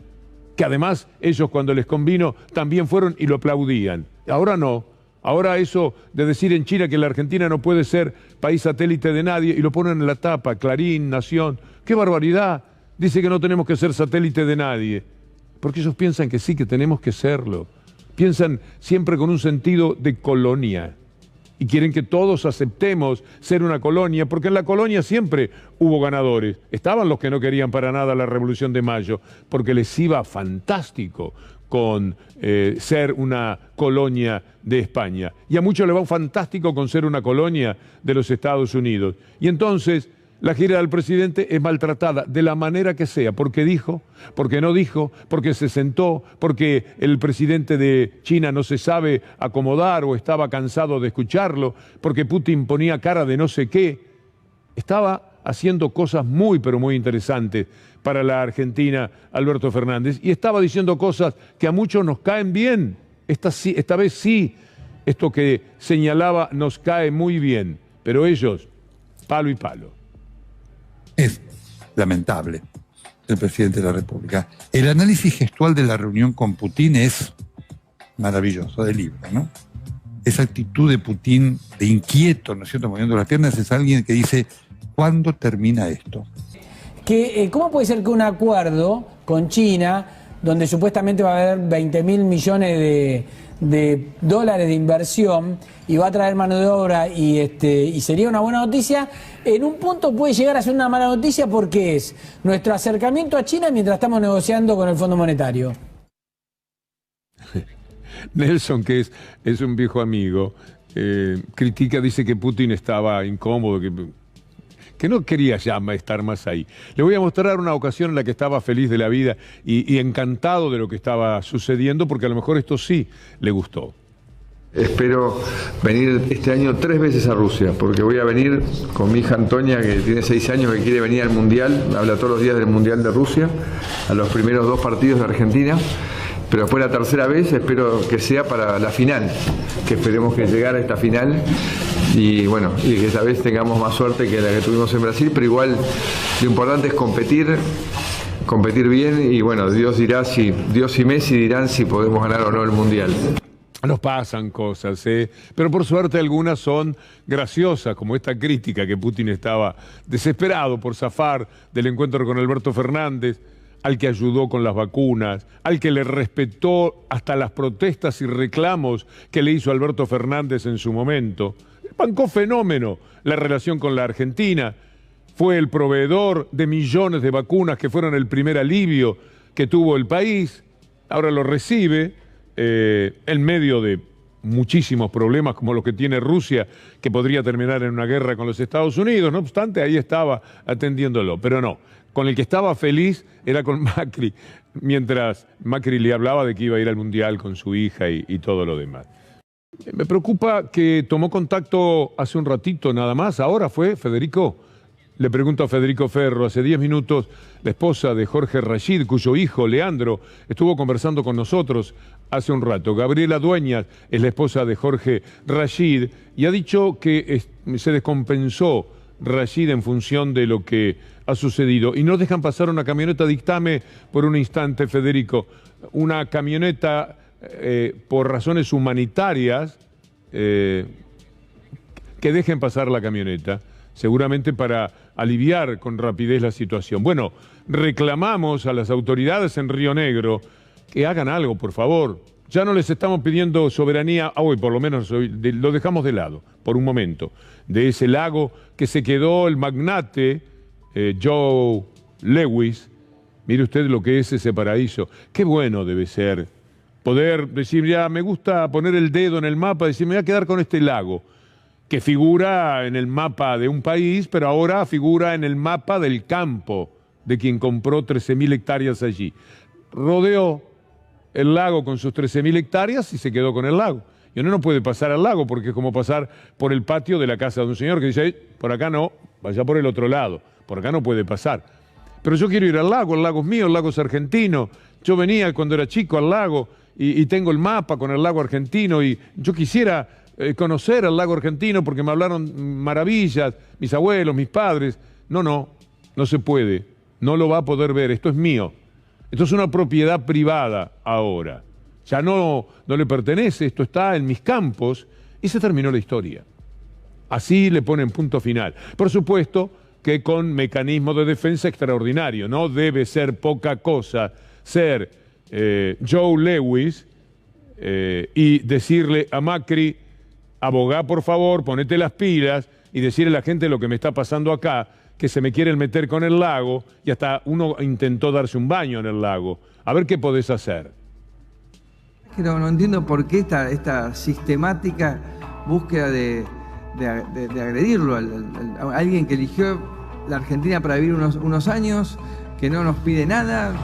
que además ellos cuando les convino también fueron y lo aplaudían. Ahora no. Ahora eso de decir en China que la Argentina no puede ser país satélite de nadie y lo ponen en la tapa, Clarín, Nación. ¡Qué barbaridad! Dice que no tenemos que ser satélite de nadie. Porque ellos piensan que sí, que tenemos que serlo. Piensan siempre con un sentido de colonia. Y quieren que todos aceptemos ser una colonia, porque en la colonia siempre hubo ganadores. Estaban los que no querían para nada la Revolución de Mayo, porque les iba fantástico con ser una colonia de España. Y a muchos les va fantástico con ser una colonia de los Estados Unidos. Y entonces la gira del presidente es maltratada de la manera que sea, porque dijo, porque no dijo, porque se sentó, porque el presidente de China no se sabe acomodar o estaba cansado de escucharlo, porque Putin ponía cara de no sé qué. Estaba haciendo cosas muy, pero muy interesantes para la Argentina, Alberto Fernández, y estaba diciendo cosas que a muchos nos caen bien. Esta vez sí, esto que señalaba nos cae muy bien, pero ellos, palo y palo. Es lamentable el presidente de la República. El análisis gestual de la reunión con Putin es maravilloso, de libro, ¿no? Esa actitud de Putin, de inquieto, ¿no es cierto?, moviendo las piernas, es alguien que dice, ¿cuándo termina esto? ¿Cómo puede ser que un acuerdo con China, donde supuestamente va a haber 20.000 millones de dólares de inversión y va a traer mano de obra y sería una buena noticia, en un punto puede llegar a ser una mala noticia porque es nuestro acercamiento a China mientras estamos negociando con el Fondo Monetario? Nelson, que es un viejo amigo, critica, dice que Putin estaba incómodo, que no quería ya estar más ahí. Le voy a mostrar una ocasión en la que estaba feliz de la vida y encantado de lo que estaba sucediendo, porque a lo mejor esto sí le gustó. Espero venir este año 3 veces a Rusia, porque voy a venir con mi hija Antonia, que tiene 6 años, que quiere venir al Mundial, habla todos los días del Mundial de Rusia, a los primeros 2 partidos de Argentina, pero después la tercera vez espero que sea para la final, que esperemos que llegara a esta final y bueno, y que esta vez tengamos más suerte que la que tuvimos en Brasil, pero igual lo importante es competir bien y bueno, Dios y Messi dirán si podemos ganar o no el Mundial. Nos pasan cosas, pero por suerte algunas son graciosas, como esta crítica que Putin estaba desesperado por zafar del encuentro con Alberto Fernández, al que ayudó con las vacunas, al que le respetó hasta las protestas y reclamos que le hizo Alberto Fernández en su momento. Bancó fenómeno la relación con la Argentina, fue el proveedor de millones de vacunas que fueron el primer alivio que tuvo el país, ahora lo recibe en medio de muchísimos problemas como los que tiene Rusia, que podría terminar en una guerra con los Estados Unidos. No obstante, ahí estaba atendiéndolo, pero no. Con el que estaba feliz era con Macri, mientras Macri le hablaba de que iba a ir al Mundial con su hija y todo lo demás. Me preocupa que tomó contacto hace un ratito nada más, ahora fue Federico. Le pregunto a Federico Ferro, hace 10 minutos la esposa de Jorge Rashid, cuyo hijo Leandro estuvo conversando con nosotros hace un rato. Gabriela Dueñas es la esposa de Jorge Rashid y ha dicho que se descompensó Rashid en función de lo que ha sucedido. Y no dejan pasar una camioneta, dictame por un instante, Federico, una camioneta por razones humanitarias, que dejen pasar la camioneta, seguramente para aliviar con rapidez la situación. Bueno, reclamamos a las autoridades en Río Negro que hagan algo, por favor. Ya no les estamos pidiendo soberanía, hoy por lo menos lo dejamos de lado, por un momento, de ese lago que se quedó el magnate Joe Lewis. Mire usted lo que es ese paraíso. Qué bueno debe ser poder decir, ya me gusta poner el dedo en el mapa, decir, me voy a quedar con este lago, que figura en el mapa de un país, pero ahora figura en el mapa del campo de quien compró 13.000 hectáreas allí. Rodeó el lago con sus 13.000 hectáreas y se quedó con el lago. Y uno no puede pasar al lago porque es como pasar por el patio de la casa de un señor que dice, por acá no, vaya por el otro lado, por acá no puede pasar. Pero yo quiero ir al lago es mío, el lago es argentino. Yo venía cuando era chico al lago y tengo el mapa con el lago argentino y yo quisiera conocer al lago argentino porque me hablaron maravillas, mis abuelos, mis padres. No se puede, no lo va a poder ver, esto es mío. Esto es una propiedad privada ahora. Ya no le pertenece, esto está en mis campos y se terminó la historia. Así le ponen punto final. Por supuesto que con mecanismo de defensa extraordinario. No debe ser poca cosa ser Joe Lewis y decirle a Macri, abogá por favor, ponete las pilas y decirle a la gente lo que me está pasando acá, que se me quieren meter con el lago y hasta uno intentó darse un baño en el lago. A ver qué podés hacer. No entiendo por qué esta sistemática búsqueda de agredirlo a alguien que eligió la Argentina para vivir unos años, que no nos pide nada.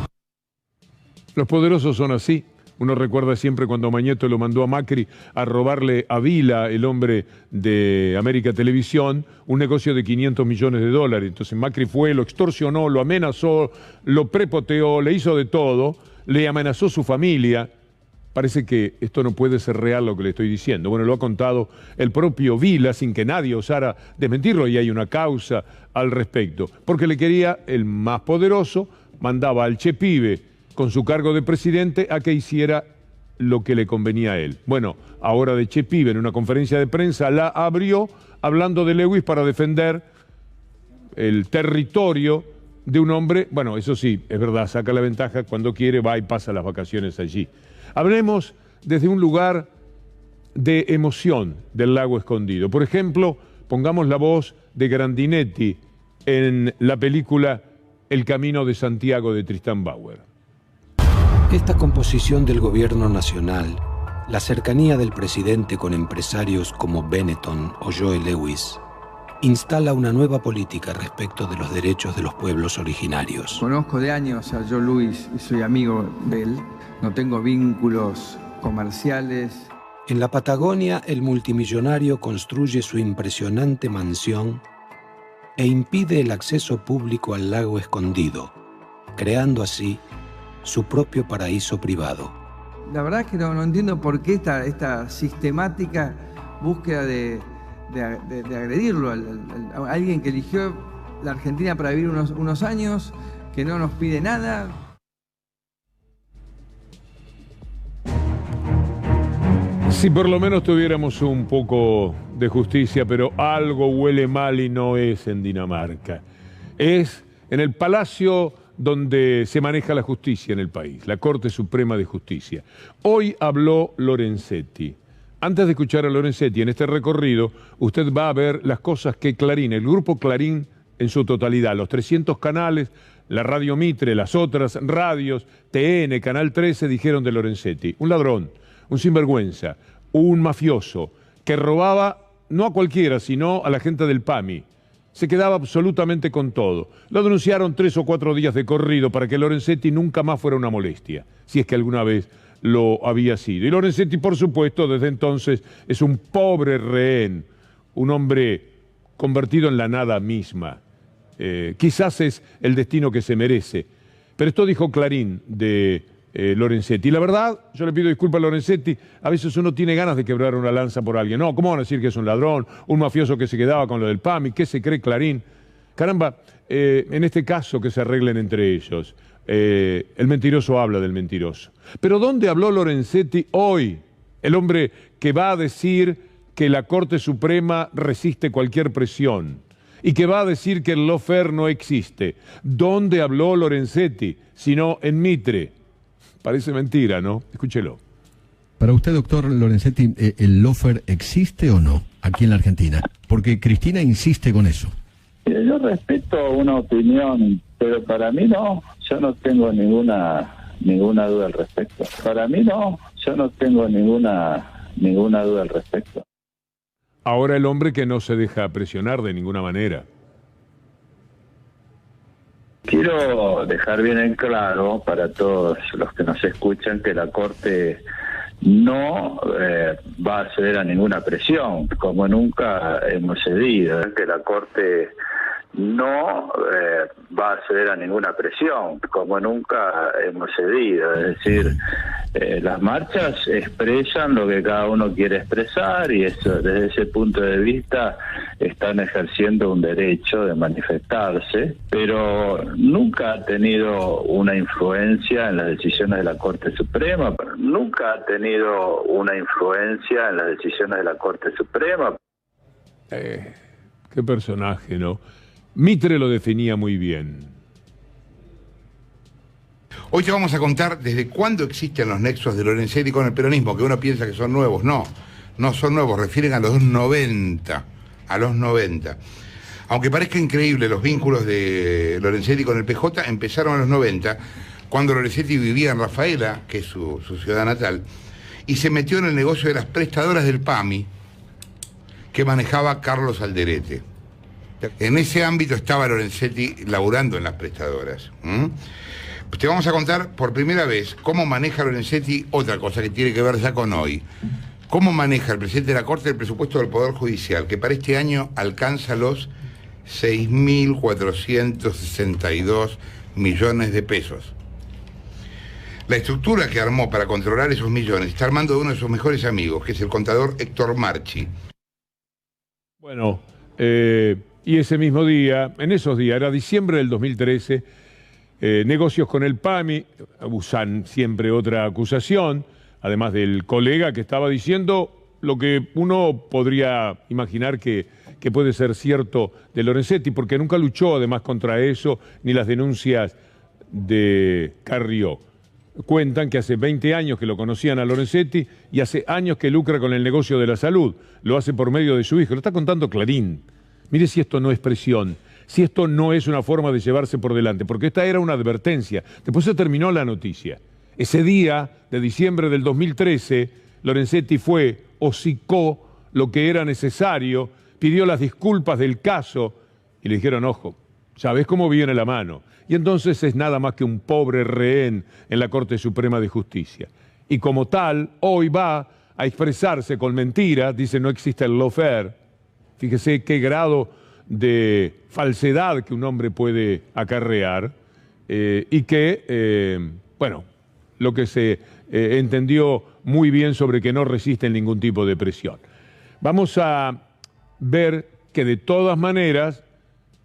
Los poderosos son así. Uno recuerda siempre cuando Mañeto lo mandó a Macri a robarle a Vila, el hombre de América Televisión, un negocio de 500 millones de dólares. Entonces Macri fue, lo extorsionó, lo amenazó, lo prepoteó, le hizo de todo, le amenazó su familia. Parece que esto no puede ser real lo que le estoy diciendo. Bueno, lo ha contado el propio Vila sin que nadie osara desmentirlo y hay una causa al respecto. Porque le quería, el más poderoso, mandaba al Che Pibe con su cargo de presidente a que hiciera lo que le convenía a él. Bueno, ahora de Che Pibe en una conferencia de prensa la abrió hablando de Lewis para defender el territorio de un hombre, bueno, eso sí, es verdad, saca la ventaja cuando quiere, va y pasa las vacaciones allí. Hablemos desde un lugar de emoción del lago escondido. Por ejemplo, pongamos la voz de Grandinetti en la película El Camino de Santiago de Tristán Bauer. Esta composición del gobierno nacional, la cercanía del presidente con empresarios como Benetton o Joe Lewis, instala una nueva política respecto de los derechos de los pueblos originarios. Conozco de años a Joe Lewis y soy amigo de él. No tengo vínculos comerciales. En la Patagonia, el multimillonario construye su impresionante mansión e impide el acceso público al lago escondido, creando así su propio paraíso privado. La verdad es que no entiendo por qué esta sistemática búsqueda de agredirlo a alguien que eligió la Argentina para vivir unos años, que no nos pide nada. Si por lo menos tuviéramos un poco de justicia, pero algo huele mal y no es en Dinamarca. Es en el palacio donde se maneja la justicia en el país, la Corte Suprema de Justicia. Hoy habló Lorenzetti. Antes de escuchar a Lorenzetti en este recorrido, usted va a ver las cosas que Clarín, el grupo Clarín en su totalidad, los 300 canales, la Radio Mitre, las otras radios, TN, Canal 13, dijeron de Lorenzetti. Un ladrón, un sinvergüenza, un mafioso, que robaba no a cualquiera, sino a la gente del PAMI. Se quedaba absolutamente con todo. Lo denunciaron 3 o 4 días de corrido para que Lorenzetti nunca más fuera una molestia, si es que alguna vez lo había sido. Y Lorenzetti, por supuesto, desde entonces es un pobre rehén, un hombre convertido en la nada misma. Quizás es el destino que se merece. Pero esto dijo Clarín de Lorenzetti. Y la verdad, yo le pido disculpas a Lorenzetti, a veces uno tiene ganas de quebrar una lanza por alguien. No, ¿cómo van a decir que es un ladrón, un mafioso que se quedaba con lo del PAMI? ¿Qué se cree Clarín? Caramba, en este caso que se arreglen entre ellos. El mentiroso habla del mentiroso. Pero ¿dónde habló Lorenzetti hoy? El hombre que va a decir que la Corte Suprema resiste cualquier presión y que va a decir que el lawfare no existe. ¿Dónde habló Lorenzetti? Sino en Mitre. Parece mentira, ¿no? Escúchelo. Para usted, doctor Lorenzetti, ¿el lawfare existe o no aquí en la Argentina? Porque Cristina insiste con eso. Yo respeto una opinión, pero para mí no. Yo no tengo ninguna ninguna duda al respecto. Para mí no, yo no tengo ninguna duda al respecto. Ahora el hombre que no se deja presionar de ninguna manera. Quiero dejar bien en claro para todos los que nos escuchan que la Corte no va a ceder a ninguna presión, como nunca hemos cedido. Que la Corte no va a ceder a ninguna presión, como nunca hemos cedido. Es decir, las marchas expresan lo que cada uno quiere expresar y eso, desde ese punto de vista están ejerciendo un derecho de manifestarse, pero nunca ha tenido una influencia en las decisiones de la Corte Suprema, nunca ha tenido una influencia en las decisiones de la Corte Suprema. Qué personaje, ¿no? Mitre lo definía muy bien. Hoy te vamos a contar desde cuándo existen los nexos de Lorenzetti con el peronismo, que uno piensa que son nuevos. No, no son nuevos, refieren a los 90. A los 90. Aunque parezca increíble, los vínculos de Lorenzetti con el PJ empezaron a los 90, cuando Lorenzetti vivía en Rafaela, que es su ciudad natal, y se metió en el negocio de las prestadoras del PAMI, que manejaba Carlos Alderete. En ese ámbito estaba Lorenzetti laburando en las prestadoras. Te vamos a contar por primera vez cómo maneja Lorenzetti otra cosa que tiene que ver ya con hoy. ¿Cómo maneja el presidente de la Corte el presupuesto del Poder Judicial, que para este año alcanza los 6.462 millones de pesos? La estructura que armó para controlar esos millones está armando de uno de sus mejores amigos, que es el contador Héctor Marchi. Bueno, y ese mismo día, en esos días, era diciembre del 2013, negocios con el PAMI, usan siempre otra acusación, además del colega que estaba diciendo lo que uno podría imaginar que puede ser cierto de Lorenzetti, porque nunca luchó además contra eso, ni las denuncias de Carrió. Cuentan que hace 20 años que lo conocían a Lorenzetti y hace años que lucra con el negocio de la salud. Lo hace por medio de su hijo. Lo está contando Clarín. Mire si esto no es presión, si esto no es una forma de llevarse por delante, porque esta era una advertencia. Después se terminó la noticia. Ese día de diciembre del 2013, Lorenzetti fue, hocicó lo que era necesario, pidió las disculpas del caso y le dijeron, ojo, ¿sabés cómo viene la mano? Y entonces es nada más que un pobre rehén en la Corte Suprema de Justicia. Y como tal, hoy va a expresarse con mentiras, dice no existe el lawfare. Fíjese qué grado de falsedad que un hombre puede acarrear y que, bueno, lo que se entendió muy bien sobre que no resisten ningún tipo de presión. Vamos a ver que de todas maneras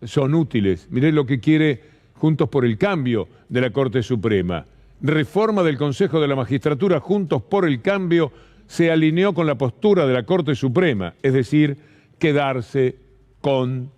son útiles. Miren lo que quiere Juntos por el Cambio de la Corte Suprema. Reforma del Consejo de la Magistratura, Juntos por el Cambio se alineó con la postura de la Corte Suprema, es decir, quedarse con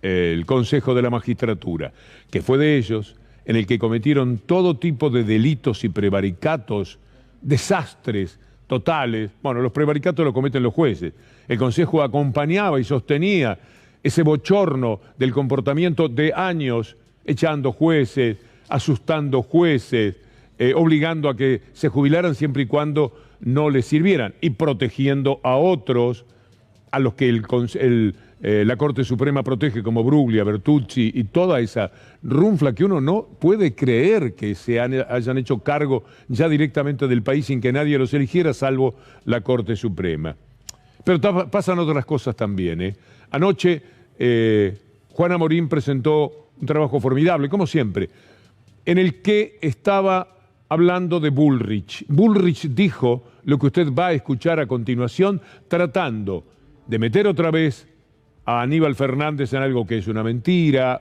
el Consejo de la Magistratura, que fue de ellos en el que cometieron todo tipo de delitos y prevaricatos, desastres totales. Bueno, los prevaricatos los cometen los jueces. El Consejo acompañaba y sostenía ese bochorno del comportamiento de años, echando jueces, asustando jueces, obligando a que se jubilaran siempre y cuando no les sirvieran, y protegiendo a otros, a los que la Corte Suprema protege, como Bruglia, Bertucci y toda esa runfla que uno no puede creer que se hayan hecho cargo ya directamente del país sin que nadie los eligiera, salvo la Corte Suprema. Pero pasan otras cosas también. Anoche Juana Morín presentó un trabajo formidable, como siempre, en el que estaba hablando de Bullrich. Bullrich dijo lo que usted va a escuchar a continuación, tratando de meter otra vez a Aníbal Fernández en algo que es una mentira,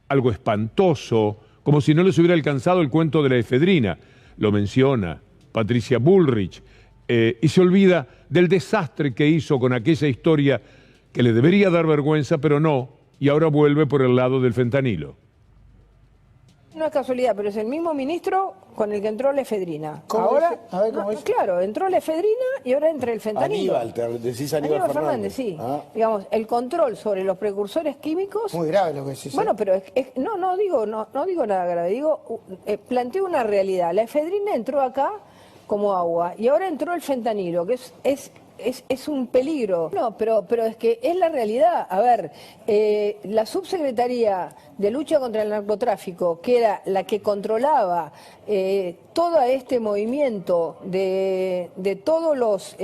algo espantoso, como si no les hubiera alcanzado el cuento de la efedrina. Lo menciona Patricia Bullrich y se olvida del desastre que hizo con aquella historia que le debería dar vergüenza, pero no, y ahora vuelve por el lado del fentanilo. No es casualidad, pero es el mismo ministro con el que entró la efedrina. ¿Cómo ahora, dice? A ver, ¿cómo dice? Claro, entró la efedrina y ahora entra el fentanilo. Aníbal, te decís Aníbal Fernández. Sí. Ah. Digamos, el control sobre los precursores químicos. Muy grave lo que decís. Bueno, pero no digo nada grave, digo, planteo una realidad. La efedrina entró acá como agua y ahora entró el fentanilo, que es un peligro. No, pero es que es la realidad. A ver, la Subsecretaría de Lucha contra el Narcotráfico, que era la que controlaba todo este movimiento de todos los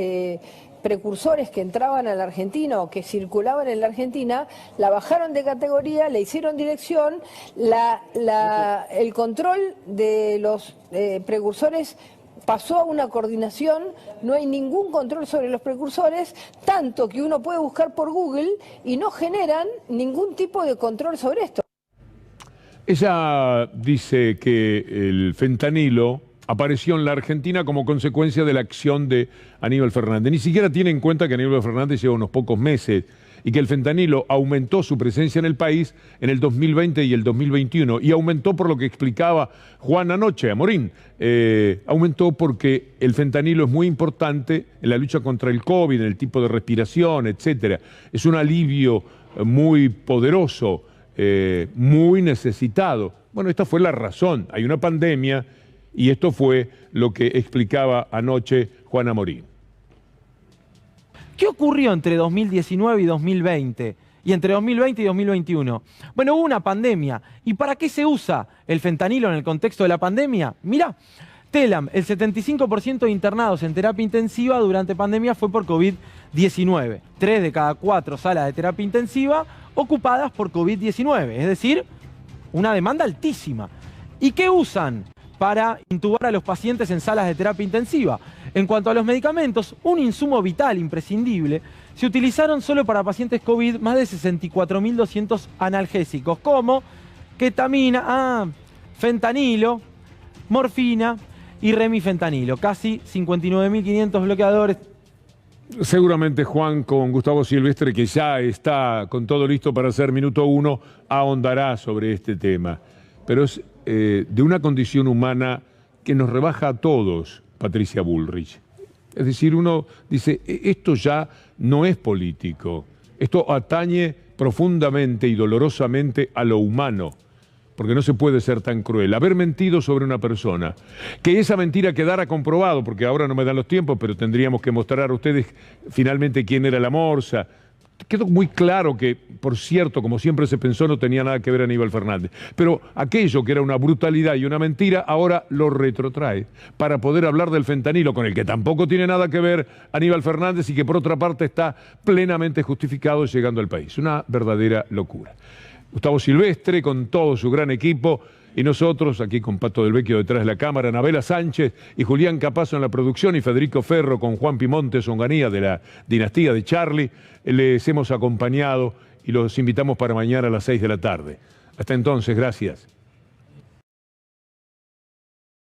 precursores que entraban a la Argentina o que circulaban en la Argentina, la bajaron de categoría, le hicieron dirección, el control de los precursores pasó a una coordinación, no hay ningún control sobre los precursores, tanto que uno puede buscar por Google y no generan ningún tipo de control sobre esto. Ella dice que el fentanilo apareció en la Argentina como consecuencia de la acción de Aníbal Fernández. Ni siquiera tiene en cuenta que Aníbal Fernández lleva unos pocos meses y que el fentanilo aumentó su presencia en el país en el 2020 y el 2021, y aumentó por lo que explicaba Juan anoche, Amorín. Aumentó porque el fentanilo es muy importante en la lucha contra el COVID, en el tipo de respiración, etcétera. Es un alivio muy poderoso, muy necesitado. Bueno, esta fue la razón. Hay una pandemia y esto fue lo que explicaba anoche Juan Amorín. ¿Qué ocurrió entre 2019 y 2020? Y entre 2020 y 2021. Bueno, hubo una pandemia. ¿Y para qué se usa el fentanilo en el contexto de la pandemia? Mirá, TELAM, el 75% de internados en terapia intensiva durante pandemia fue por COVID-19. 3 de cada 4 salas de terapia intensiva ocupadas por COVID-19. Es decir, una demanda altísima. ¿Y qué usan para intubar a los pacientes en salas de terapia intensiva? En cuanto a los medicamentos, un insumo vital imprescindible, se utilizaron solo para pacientes COVID más de 64.200 analgésicos, como ketamina, fentanilo, morfina y remifentanilo. Casi 59.500 bloqueadores. Seguramente Juan, con Gustavo Silvestre, que ya está con todo listo para hacer minuto 1, ahondará sobre este tema. Pero es de una condición humana que nos rebaja a todos, Patricia Bullrich. Es decir, uno dice, esto ya no es político, esto atañe profundamente y dolorosamente a lo humano, porque no se puede ser tan cruel. Haber mentido sobre una persona, que esa mentira quedara comprobado, porque ahora no me dan los tiempos, pero tendríamos que mostrar a ustedes finalmente quién era la morsa. Quedó muy claro que, por cierto, como siempre se pensó, no tenía nada que ver Aníbal Fernández. Pero aquello que era una brutalidad y una mentira, ahora lo retrotrae para poder hablar del fentanilo, con el que tampoco tiene nada que ver Aníbal Fernández y que por otra parte está plenamente justificado llegando al país. Una verdadera locura. Gustavo Silvestre con todo su gran equipo y nosotros, aquí con Pato del Vecchio detrás de la cámara, Anabela Sánchez y Julián Capazo en la producción y Federico Ferro con Juan Pimontes Onganía de la dinastía de Charlie, les hemos acompañado y los invitamos para mañana a las 6 de la tarde. Hasta entonces, gracias.